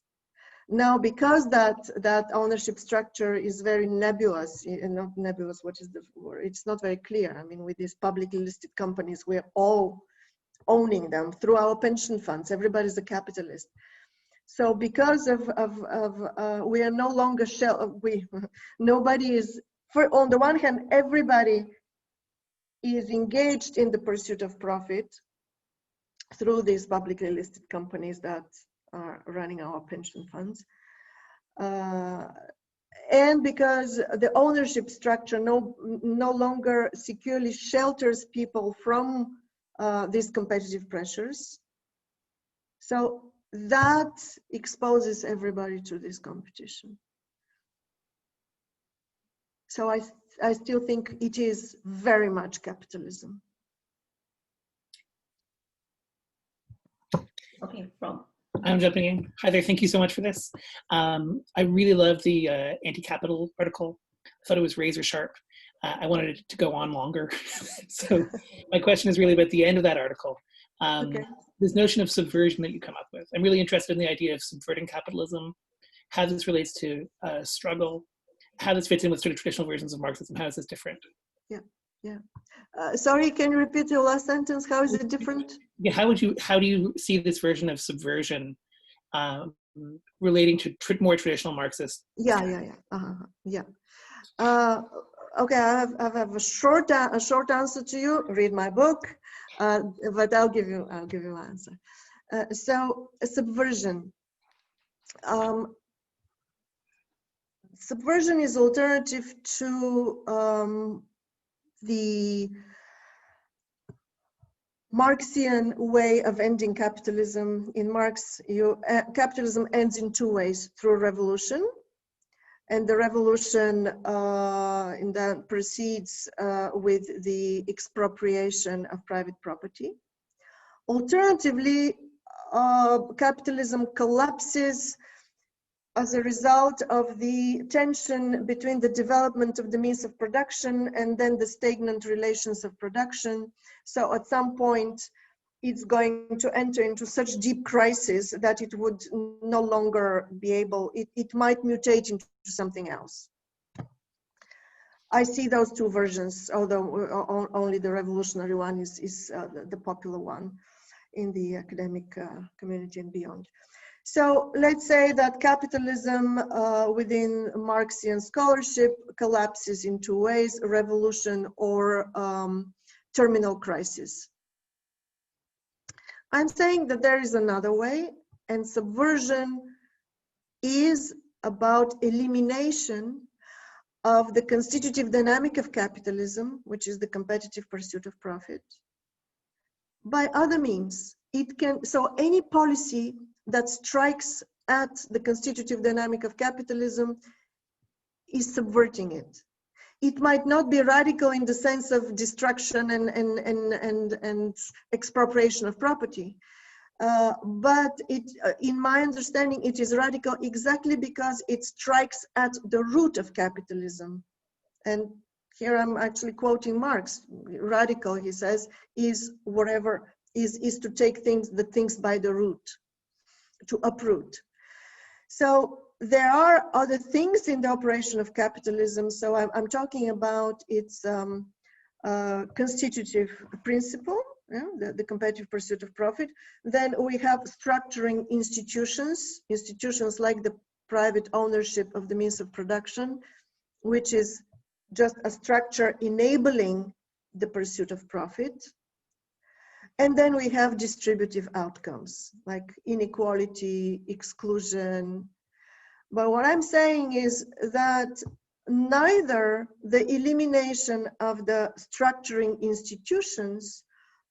Now, because that ownership structure is very nebulous, not nebulous, what is the word? It's not very clear. I mean, with these publicly listed companies, we're all owning them through our pension funds. Everybody's a capitalist. So because we are no longer nobody is, on the one hand, everybody is engaged in the pursuit of profit through these publicly listed companies that are running our pension funds. And because the ownership structure no longer securely shelters people from these competitive pressures. So that exposes everybody to this competition. So I still think it is very much capitalism. Okay, Rob. I'm jumping in. Hi there, thank you so much for this. I really love the anti-capital article. I thought it was razor sharp. I wanted it to go on longer. So my question is really about the end of that article. This notion of subversion that you come up with. I'm really interested in the idea of subverting capitalism, how this relates to struggle, how this fits in with sort of traditional versions of Marxism, how is this different? Yeah. Sorry, can you repeat your last sentence? How is it different? Yeah, how do you see this version of subversion relating to more traditional Marxist? Yeah. Okay, I have a short answer to you. Read my book, but I'll give you an answer. So subversion. Subversion is alternative to the Marxian way of ending capitalism. In Marx, capitalism ends in two ways: through revolution, and the revolution that proceeds with the expropriation of private property. Alternatively, capitalism collapses as a result of the tension between the development of the means of production and then the stagnant relations of production. So at some point, it's going to enter into such deep crisis that it would no longer be able, it might mutate into something else. I see those two versions, although only the revolutionary one is the popular one in the academic community and beyond. So let's say that capitalism within Marxian scholarship collapses in two ways: revolution or terminal crisis. I'm saying that there is another way, and subversion is about elimination of the constitutive dynamic of capitalism, which is the competitive pursuit of profit, by other means. It can, so any policy that strikes at the constitutive dynamic of capitalism is subverting it. It might not be radical in the sense of destruction and expropriation of property, but in my understanding, it is radical exactly because it strikes at the root of capitalism. And here I'm actually quoting Marx. Radical, he says, is whatever is to take the things by the root, to uproot. So there are other things in the operation of capitalism. So I'm talking about its constitutive principle, the competitive pursuit of profit. Then we have structuring institutions like the private ownership of the means of production, which is just a structure enabling the pursuit of profit. And then we have distributive outcomes like inequality, exclusion. But what I'm saying is that neither the elimination of the structuring institutions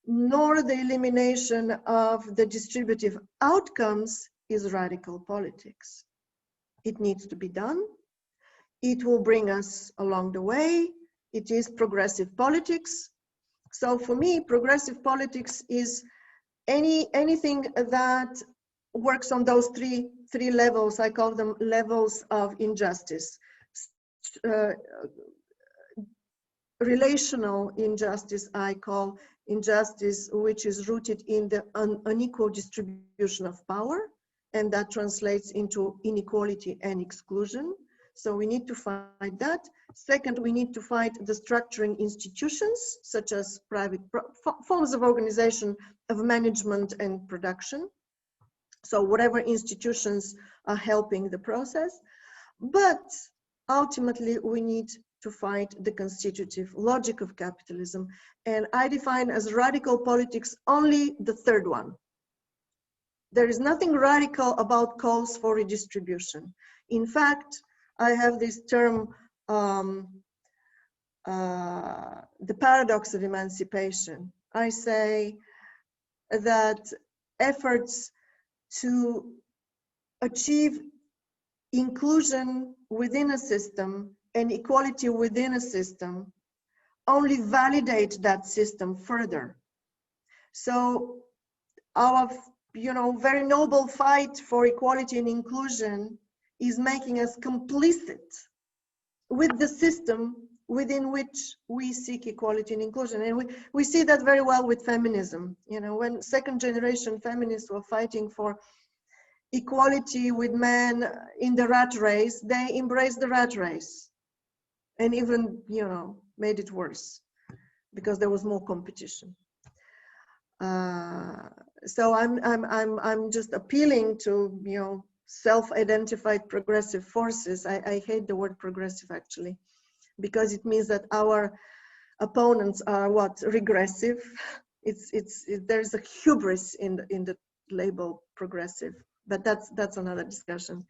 nor the elimination of the distributive outcomes is radical politics. It needs to be done. It will bring us along the way. It is progressive politics. So for me, progressive politics is anything that works on those three levels. I call them levels of injustice. Relational injustice, I call injustice which is rooted in the unequal distribution of power, and that translates into inequality and exclusion. So we need to fight that. Second, we need to fight the structuring institutions, such as private forms of organization of management and production. So whatever institutions are helping the process. But ultimately, we need to fight the constitutive logic of capitalism. And I define as radical politics only the third one. There is nothing radical about calls for redistribution. In fact, I have this term, the paradox of emancipation. I say that efforts to achieve inclusion within a system and equality within a system only validate that system further. So our, very noble fight for equality and inclusion is making us complicit with the system within which we seek equality and inclusion. And we see that very well with feminism. When second generation feminists were fighting for equality with men in the rat race, they embraced the rat race and even, made it worse. because there was more competition. So I'm just appealing to, you know, self-identified progressive forces. I hate the word progressive actually, because it means that our opponents are what? Regressive. There's a hubris in the label progressive, but that's another discussion.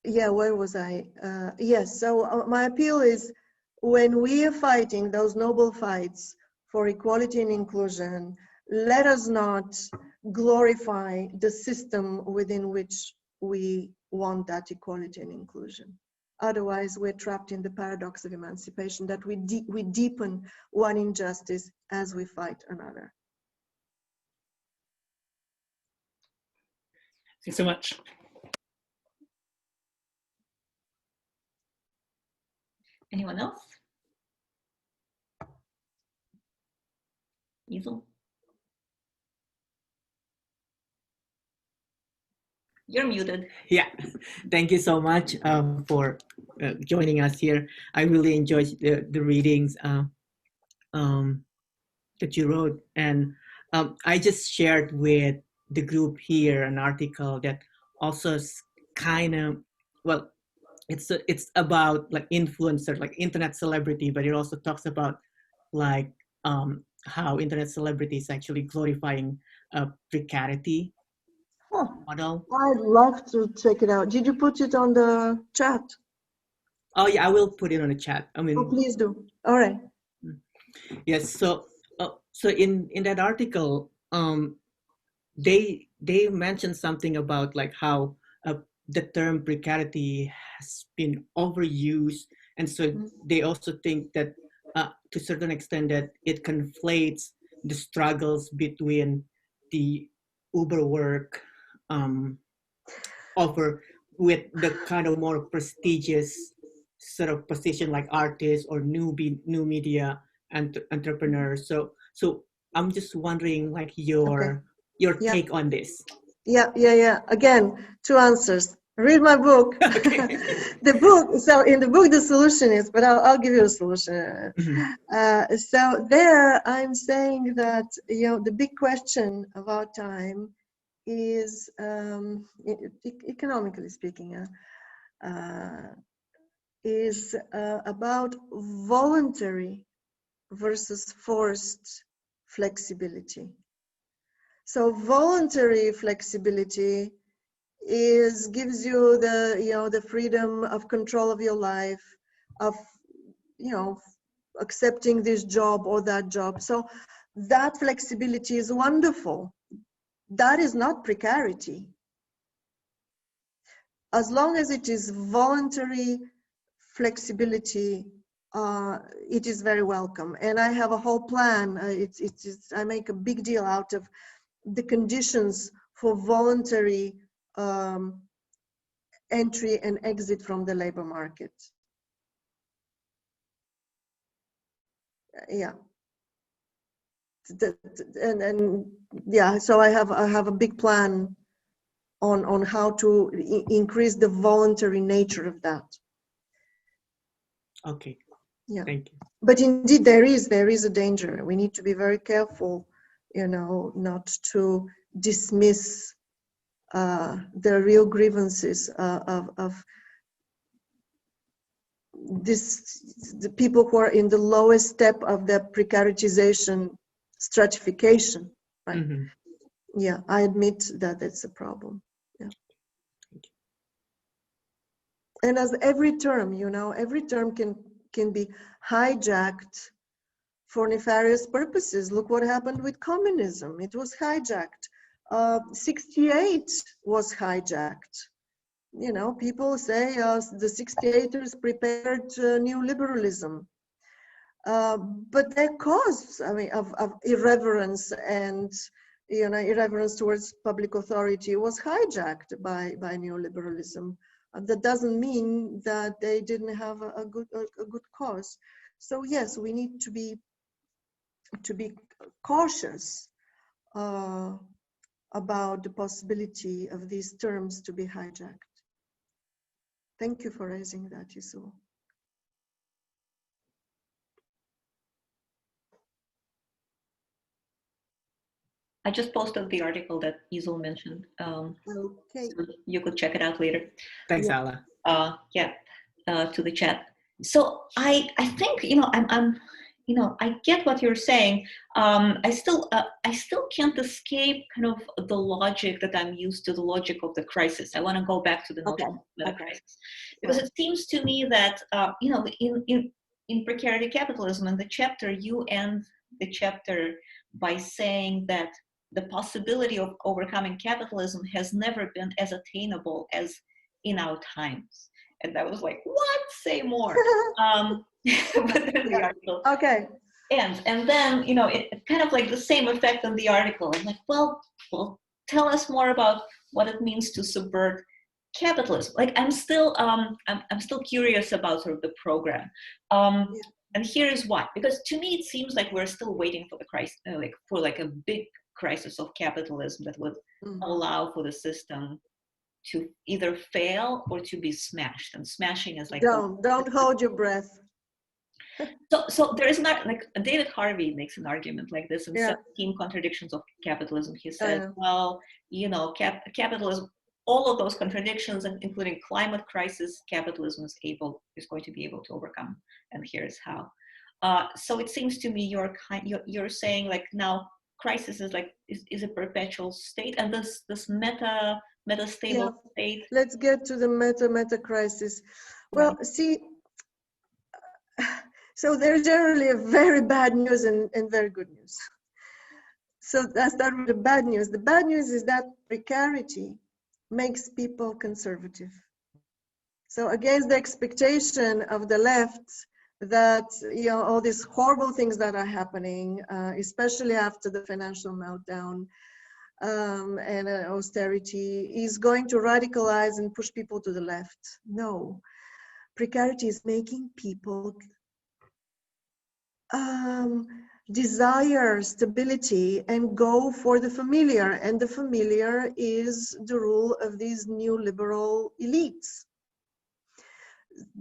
Yeah, where was I? Yes, so my appeal is, when we are fighting those noble fights for equality and inclusion, let us not glorify the system within which we want that equality and inclusion. Otherwise, we're trapped in the paradox of emancipation, that we deepen one injustice as we fight another. Thanks so much. Anyone else? Easel? You're muted. Yeah, thank you so much for joining us here. I really enjoyed the readings that you wrote, and I just shared with the group here an article that also kind of, well, it's about like influencer, like internet celebrity, but it also talks about like how internet celebrity is actually glorifying precarity model. I'd love to check it out. Did you put it on the chat? Oh yeah, I will put it on the chat. I mean, Oh, please do. All right. yes. So so in that article, they mentioned something about like how the term precarity has been overused, and so they also think that to a certain extent that it conflates the struggles between the Uber work offer with the kind of more prestigious sort of position like artists or new media entrepreneurs. So I'm just wondering like your Yeah. take on this. Yeah. Again, two answers. Read my book. Okay. The book. So in the book, the solution is, but I'll give you a solution. Mhm. So there, I'm saying that, you know, the big question of our time is, economically speaking, is about voluntary versus forced flexibility. So voluntary flexibility gives you the, you know, the freedom of control of your life, of, you know, accepting this job or that job. So that flexibility is wonderful. That is not precarity. As long as it is voluntary flexibility, it is very welcome. And I have a whole plan. I make a big deal out of the conditions for voluntary entry and exit from the labor market. Yeah. And yeah, so I have a big plan on how to increase the voluntary nature of that. Okay. Yeah. Thank you. But indeed, there is a danger. We need to be very careful, you know, not to dismiss the real grievances of the people who are in the lowest step of the precaritization stratification, right? Mm-hmm. Yeah, I admit that it's a problem. Yeah. And as every term, you know, every term can be hijacked for nefarious purposes. Look what happened with communism. It was hijacked. 68 was hijacked. You know, people say the 68ers prepared neoliberalism. But their cause, I mean, of irreverence and, you know, irreverence towards public authority was hijacked by neoliberalism. That doesn't mean that they didn't have a good cause. So yes, we need to be cautious about the possibility of these terms to be hijacked. Thank you for raising that, Yusuf. I just posted the article that Isol mentioned. Okay. So you could check it out later. Thanks, Yeah. Ala. Yeah, to the chat. So I think, I get what you're saying. I still can't escape kind of the logic that I'm used to, the logic of the crisis. I want to go back to the notion of meta crisis, because it seems to me that in Precarity Capitalism, in the chapter, you end the chapter by saying that the possibility of overcoming capitalism has never been as attainable as in our times. And I was like, what? Say more. But then the article. Okay. And then, it kind of like the same effect on the article. I'm like, well, tell us more about what it means to subvert capitalism. Like, I'm still curious about sort of the program. And here is why. Because to me, it seems like we're still waiting for the crisis, for a big crisis of capitalism that would allow for the system to either fail or to be smashed. And smashing is like don't hold your breath. So there is not, like, David Harvey makes an argument like this in 17 Contradictions of Capitalism. He says, well, capitalism, all of those contradictions, including climate crisis, capitalism is going to be able to overcome, and here's how. So it seems to me you're saying, like, now crisis is a perpetual state, and this meta stable state. Let's get to the meta crisis. Well, see, so there's generally a very bad news and very good news. So let's start with the bad news. The bad news is that precarity makes people conservative. So against the expectation of the left that, all these horrible things that are happening, especially after the financial meltdown and austerity, is going to radicalize and push people to the left. No, precarity is making people desire stability and go for the familiar, and the familiar is the rule of these new liberal elites.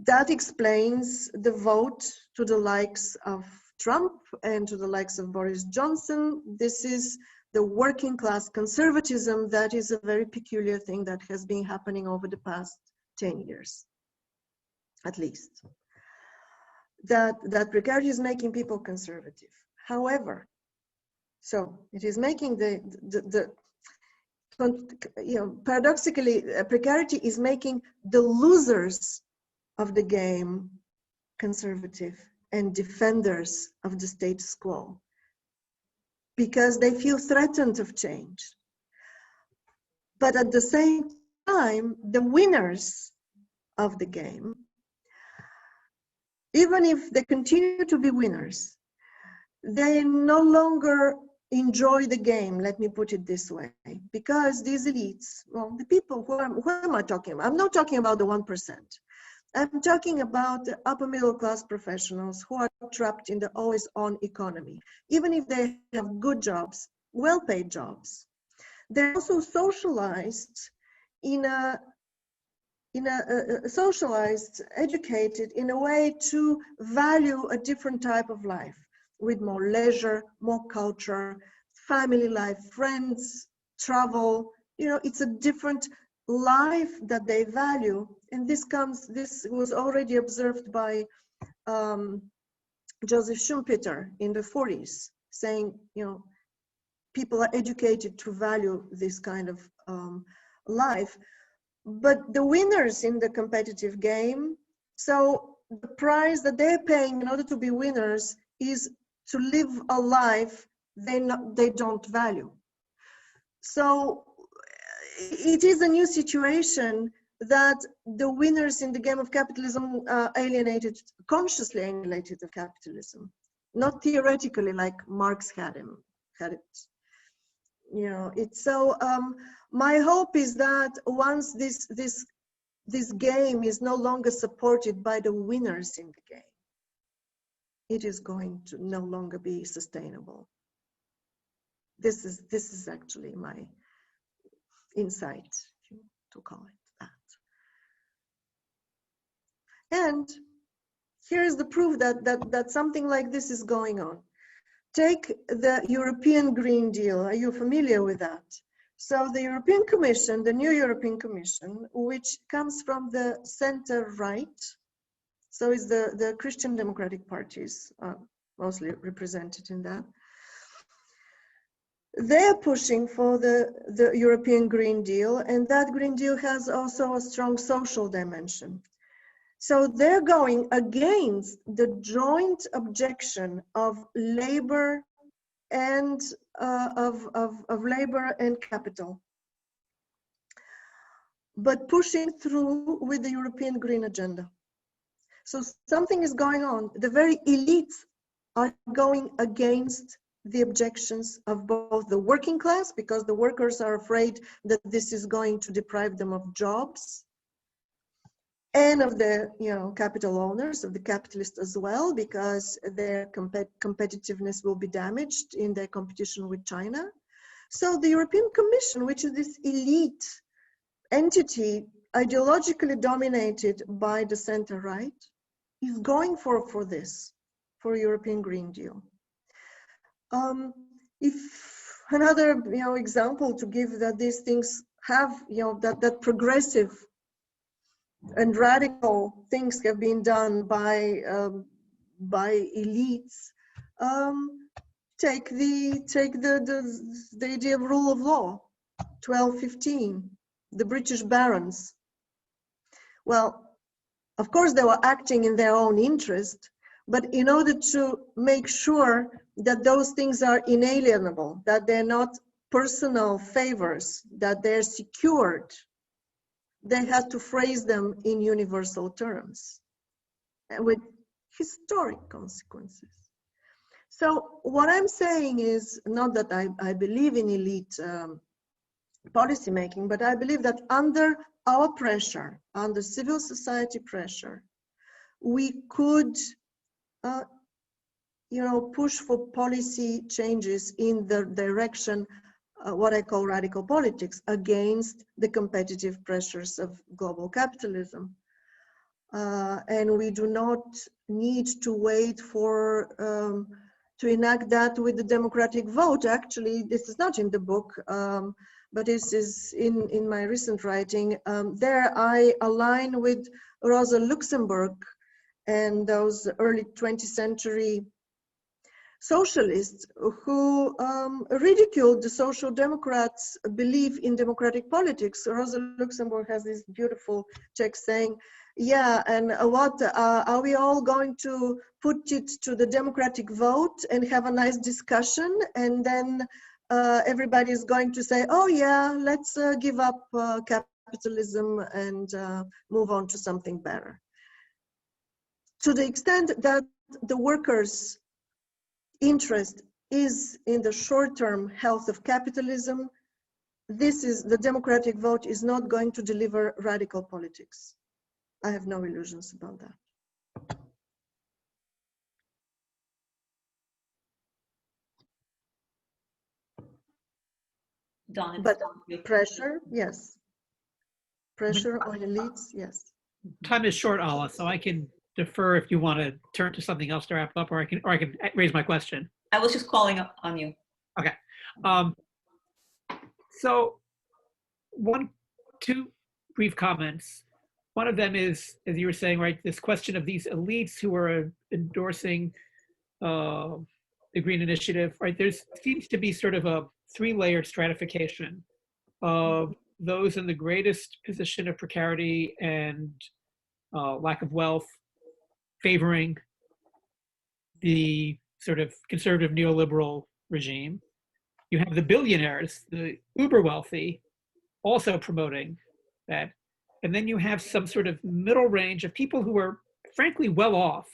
That explains the vote to the likes of Trump and to the likes of Boris Johnson. This is the working class conservatism that is a very peculiar thing that has been happening over the past 10 years, at least. That precarity is making people conservative. However, so it is making paradoxically, precarity is making the losers of the game conservative and defenders of the status quo, because they feel threatened of change. But at the same time, the winners of the game, even if they continue to be winners, they no longer enjoy the game, let me put it this way, because these elites, well, the people, who am I talking about? I'm not talking about the 1%. I'm talking about the upper middle class professionals who are trapped in the always on economy. Even if they have good jobs, well-paid jobs, they're also socialized socialized, educated in a way to value a different type of life, with more leisure, more culture, family life, friends, travel. It's a different life that they value. And this was already observed by Joseph Schumpeter in the 40s, saying, people are educated to value this kind of life. But the winners in the competitive game, so the price that they're paying in order to be winners is to live a life they don't value. So it is a new situation that the winners in the game of capitalism consciously alienated of capitalism, not theoretically like Marx had it. It's so. My hope is that once this game is no longer supported by the winners in the game, it is going to no longer be sustainable. This is actually my insight, to call it that. And here is the proof that something like this is going on. take the European Green Deal. Are you familiar with that? So the European Commission, the new European Commission, which comes from the center right, so it's the Christian Democratic parties mostly represented in that. They're pushing for the European Green Deal, and that Green Deal has also a strong social dimension. So they're going against the joint objection of labor and of labor and capital, but pushing through with the European Green Agenda. So something is going on. The very elites are going against the objections of both the working class, because the workers are afraid that this is going to deprive them of jobs, and of the capital owners, of the capitalists as well, because their competitiveness will be damaged in their competition with China. So the European Commission, which is this elite entity ideologically dominated by the center right, is going for this, for a European Green Deal. If another example to give that these things have that progressive and radical things have been done by elites. Take the idea of rule of law, 1215, the British barons. Well, of course they were acting in their own interest, but in order to make sure that those things are inalienable, that they're not personal favors, that they're secured, they had to phrase them in universal terms and with historic consequences. So what I'm saying is not that I believe in elite policy making, but I believe that under our pressure, under civil society pressure, we could push for policy changes in the direction what I call radical politics, against the competitive pressures of global capitalism. And we do not need to wait for to enact that with the democratic vote. Actually, this is not in the book, but this is in my recent writing. There I align with Rosa Luxemburg and those early 20th century socialists who ridiculed the social democrats' belief in democratic politics. Rosa Luxemburg has this beautiful text saying, yeah, and what are we all going to put it to the democratic vote and have a nice discussion, and then everybody is going to say, oh yeah, let's give up capitalism and move on to something better. To the extent that the workers' interest is in the short-term health of capitalism, the democratic vote is not going to deliver radical politics. I have no illusions about that. Dawn, But pressure, yes. Pressure on elites, yes. Time is short, Alla, so I can defer if you want to turn to something else to wrap up, or I can raise my question. I was just calling up on you. Okay. So two brief comments. One of them is, as you were saying, right, this question of these elites who are endorsing the Green Initiative, right? There seems to be sort of a three-layer stratification of those in the greatest position of precarity and lack of wealth, favoring the sort of conservative neoliberal regime. You have the billionaires, the uber wealthy, also promoting that. And then you have some sort of middle range of people who are frankly well off,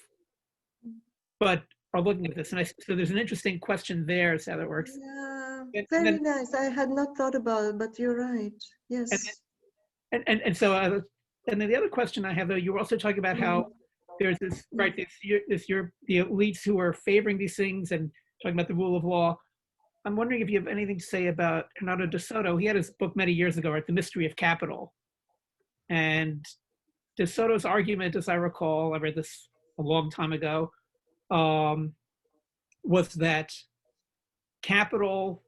but are looking at this. And so there's an interesting question there as to how that works. Yeah, very nice. I had not thought about it, but you're right. Yes. And so, and then the other question I have, though, you were also talking about how there's this, right, the elites who are favoring these things and talking about the rule of law. I'm wondering if you have anything to say about Hernando de Soto. He had his book many years ago, right, The Mystery of Capital. And de Soto's argument, as I recall, I read this a long time ago, was that capital,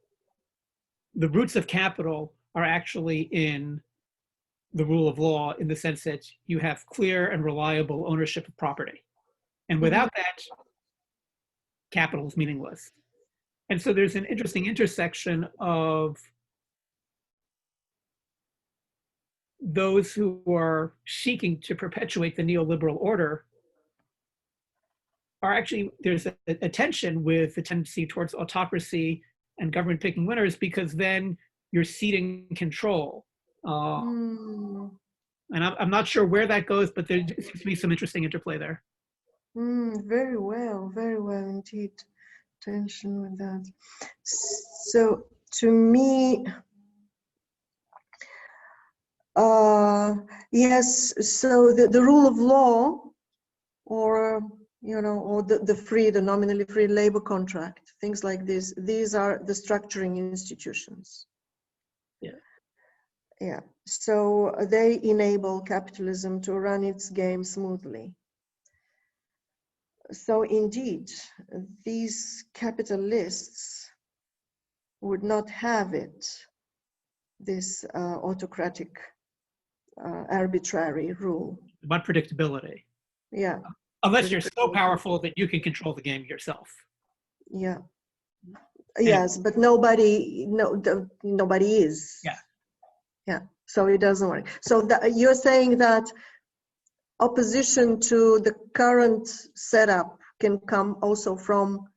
the roots of capital are actually in the rule of law, in the sense that you have clear and reliable ownership of property. And without that, capital is meaningless. And so there's an interesting intersection of those who are seeking to perpetuate the neoliberal order are actually, there's a tension with the tendency towards autocracy and government picking winners, because then you're ceding control. And I'm not sure where that goes, but there seems to be some interesting interplay there. Very well indeed. Tension with that. So to me, yes, so the rule of law, or or the nominally free labor contract, things like this, these are the structuring institutions. Yeah, so they enable capitalism to run its game smoothly. So indeed, these capitalists would not have it, this autocratic, arbitrary rule. About predictability. Yeah. Unless you're so powerful that you can control the game yourself. Yeah. Yes, but nobody is. Yeah. Yeah. So it doesn't work. So you're saying that opposition to the current setup can come also from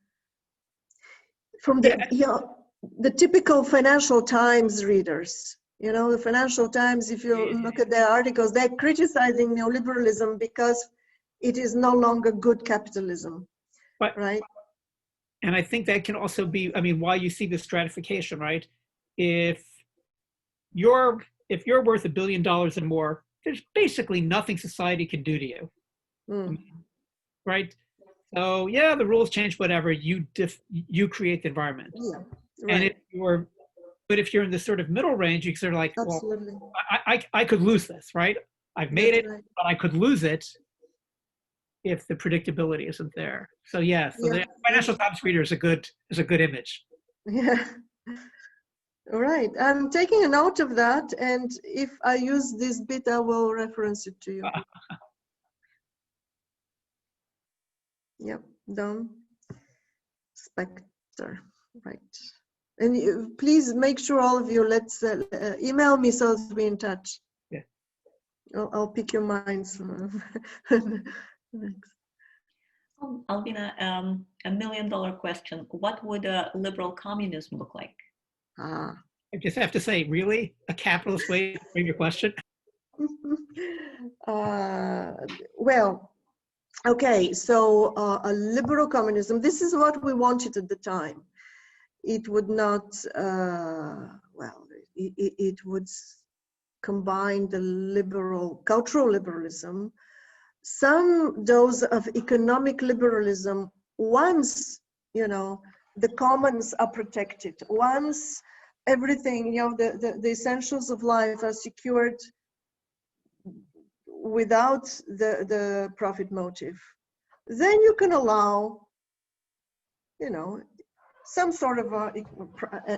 the typical Financial Times readers. The Financial Times, if you look at their articles, they're criticizing neoliberalism because it is no longer good capitalism, right? And I think that can also be, why you see this stratification, right? If you're worth $1 billion and more, there's basically nothing society can do to you, right? So yeah, the rules change, whatever. You create the environment. Yeah, right. And if you're in this sort of middle range, you sort of like, absolutely. Well, I could lose this, right? I've made it, right, but I could lose it if the predictability isn't there. So yeah, so the Financial Times reader is a good image. Yeah. All right, I'm taking a note of that, and if I use this bit, I will reference it to you. Yep, done. Spectre, right. And please make sure all of you, let's email me so as we're in touch. Yeah. I'll pick your minds. Next. Albina, $1 million question. What would a liberal communism look like? I just have to say, really? A capitalist way to frame your question? Well, okay, so a liberal communism, this is what we wanted at the time. It would not, it would combine the cultural liberalism, some dose of economic liberalism once, the commons are protected, once everything, the essentials of life are secured without the profit motive, then you can allow, some sort of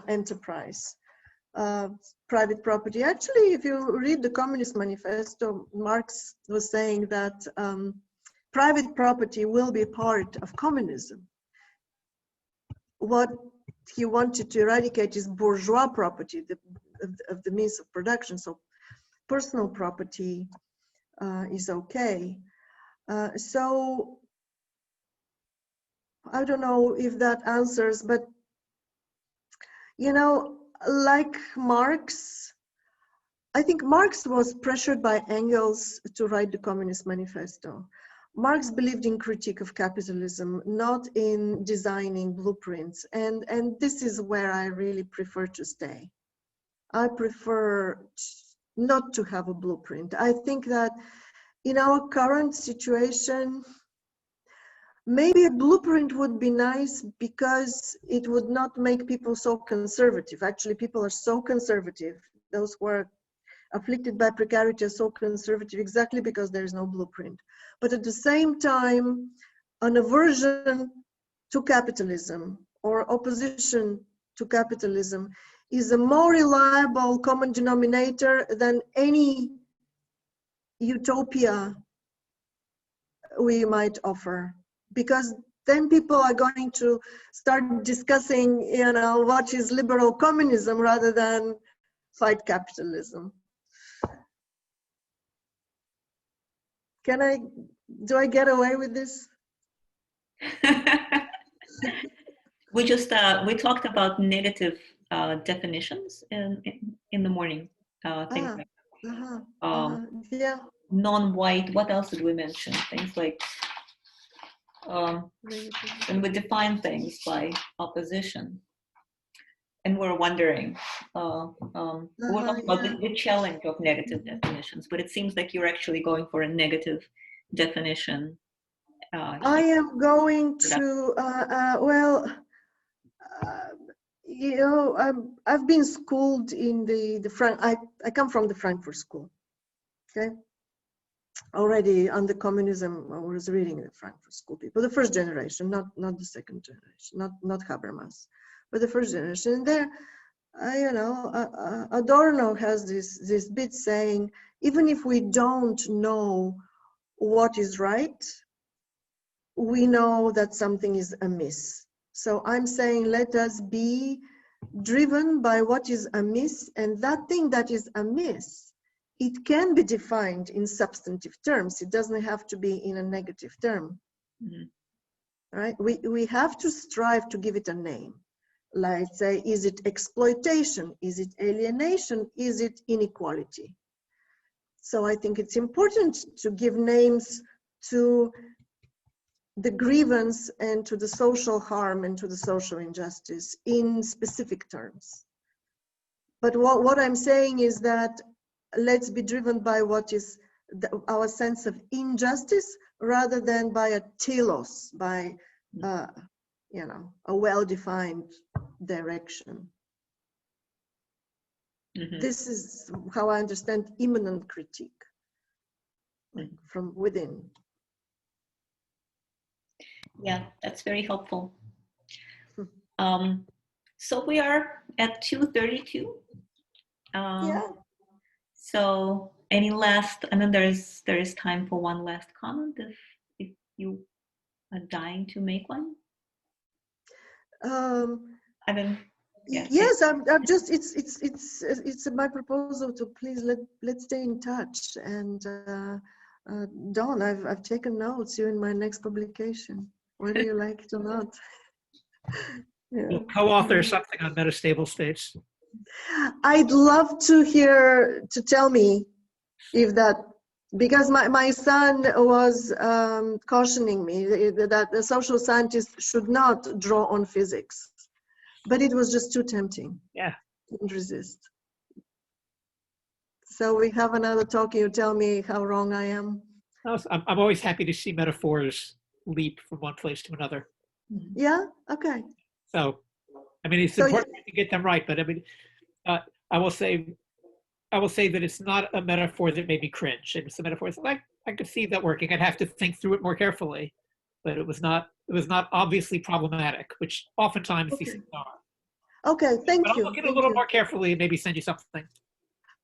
enterprise, private property. Actually, if you read the Communist Manifesto, Marx was saying that private property will be part of communism. What he wanted to eradicate is bourgeois property, of the means of production. So personal property is okay. So I don't know if that answers, but like Marx, I think Marx was pressured by Engels to write the Communist Manifesto. Marx believed in critique of capitalism, not in designing blueprints. And this is where I really prefer to stay. I prefer not to have a blueprint. I think that in our current situation, maybe a blueprint would be nice because it would not make people so conservative. Actually, people are so conservative. Those who are afflicted by precarity are so conservative exactly because there is no blueprint. But at the same time, an aversion to capitalism or opposition to capitalism is a more reliable common denominator than any utopia we might offer, because then people are going to start discussing, you know, what is liberal communism rather than fight capitalism. Do I get away with this? We just we talked about negative definitions in the morning. Things like yeah. non-white. What else did we mention? Things like and we define things by opposition. And we're wondering, we're talking about the challenge of negative definitions, but it seems like you're actually going for a negative definition. I am going to, you know, I've been schooled in I come from the Frankfurt School, okay? Already under communism, I was reading the Frankfurt School people, the first generation, not the second generation, not Habermas, but the first generation. And there, you know, Adorno has this bit saying, even if we don't know what is right, we know that something is amiss. So I'm saying, let us be driven by what is amiss, and that thing that is amiss, it can be defined in substantive terms. It doesn't have to be in a negative term. Mm-hmm. Right? We have to strive to give it a name. Like, say, is it exploitation? Is it alienation? Is it inequality? So I think it's important to give names to the grievance and to the social harm and to the social injustice in specific terms. But what I'm saying is that let's be driven by what is our sense of injustice rather than by a telos, by you know, a well-defined direction. Mm-hmm. This is how I understand immanent critique, like from within. Yeah, that's very helpful. So we are at 2:32. Yeah. So any last, and then there is time for one last comment if you are dying to make one. I mean, yeah. Yes, I'm just it's my proposal to please let's stay in touch. And Dawn, I've taken notes. You're in my next publication, whether you like it or not. Yeah. You'll co-author something on metastable states. I'd love to tell me if that, because my son was cautioning me that the social scientist should not draw on physics, but it was just too tempting. Yeah. Couldn't resist. So we have another talk. You tell me how wrong I am. I'm always happy to see metaphors leap from one place to another. Yeah. Okay. So, I mean, it's important to get them right, but I mean, I will say that it's not a metaphor that made me cringe. It's a metaphor that I could see that working. I'd have to think through it more carefully, but it was not obviously problematic, which oftentimes these things are. Okay, thank you. I'll look at it a little more carefully and maybe send you something.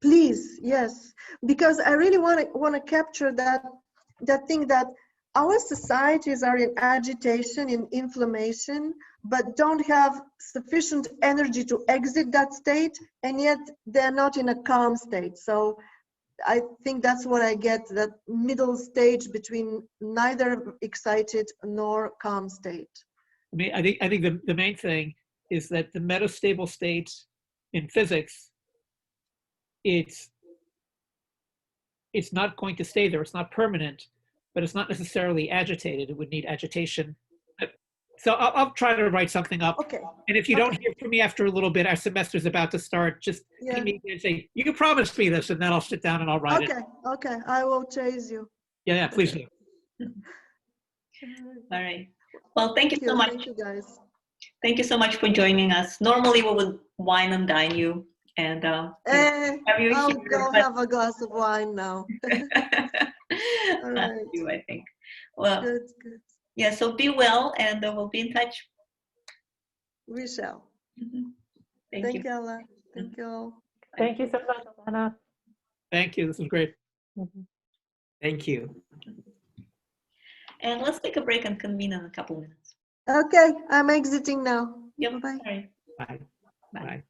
Please, yes, because I really want to capture that thing that our societies are in agitation, in inflammation, but don't have sufficient energy to exit that state, and yet they're not in a calm state. So I think that's what I get, that middle stage between neither excited nor calm state. I mean, I think the main thing is that the metastable state in physics, it's not going to stay there. It's not permanent, but it's not necessarily agitated. It would need agitation. So I'll try to write something up. Okay. And if you don't hear from me after a little bit, our semester's about to start, just ping me and say, you promised me this, and then I'll sit down and I'll write it. Okay, I will chase you. Yeah, please do. All right. Well, thank you so much. Thank you, guys. Thank you so much for joining us. Normally we would wine and dine you and have you I'll here, go have a glass of wine now. All right. You, I think. Well, good. Yeah, so be well, and we'll be in touch. We shall. Mm-hmm. Thank you, Ella. Thank you all. Thank you so much, Alana. Thank you. This was great. Thank you. And let's take a break and convene in a couple minutes. Okay, I'm exiting now. Yep. Bye. All right. Bye. Bye. Bye.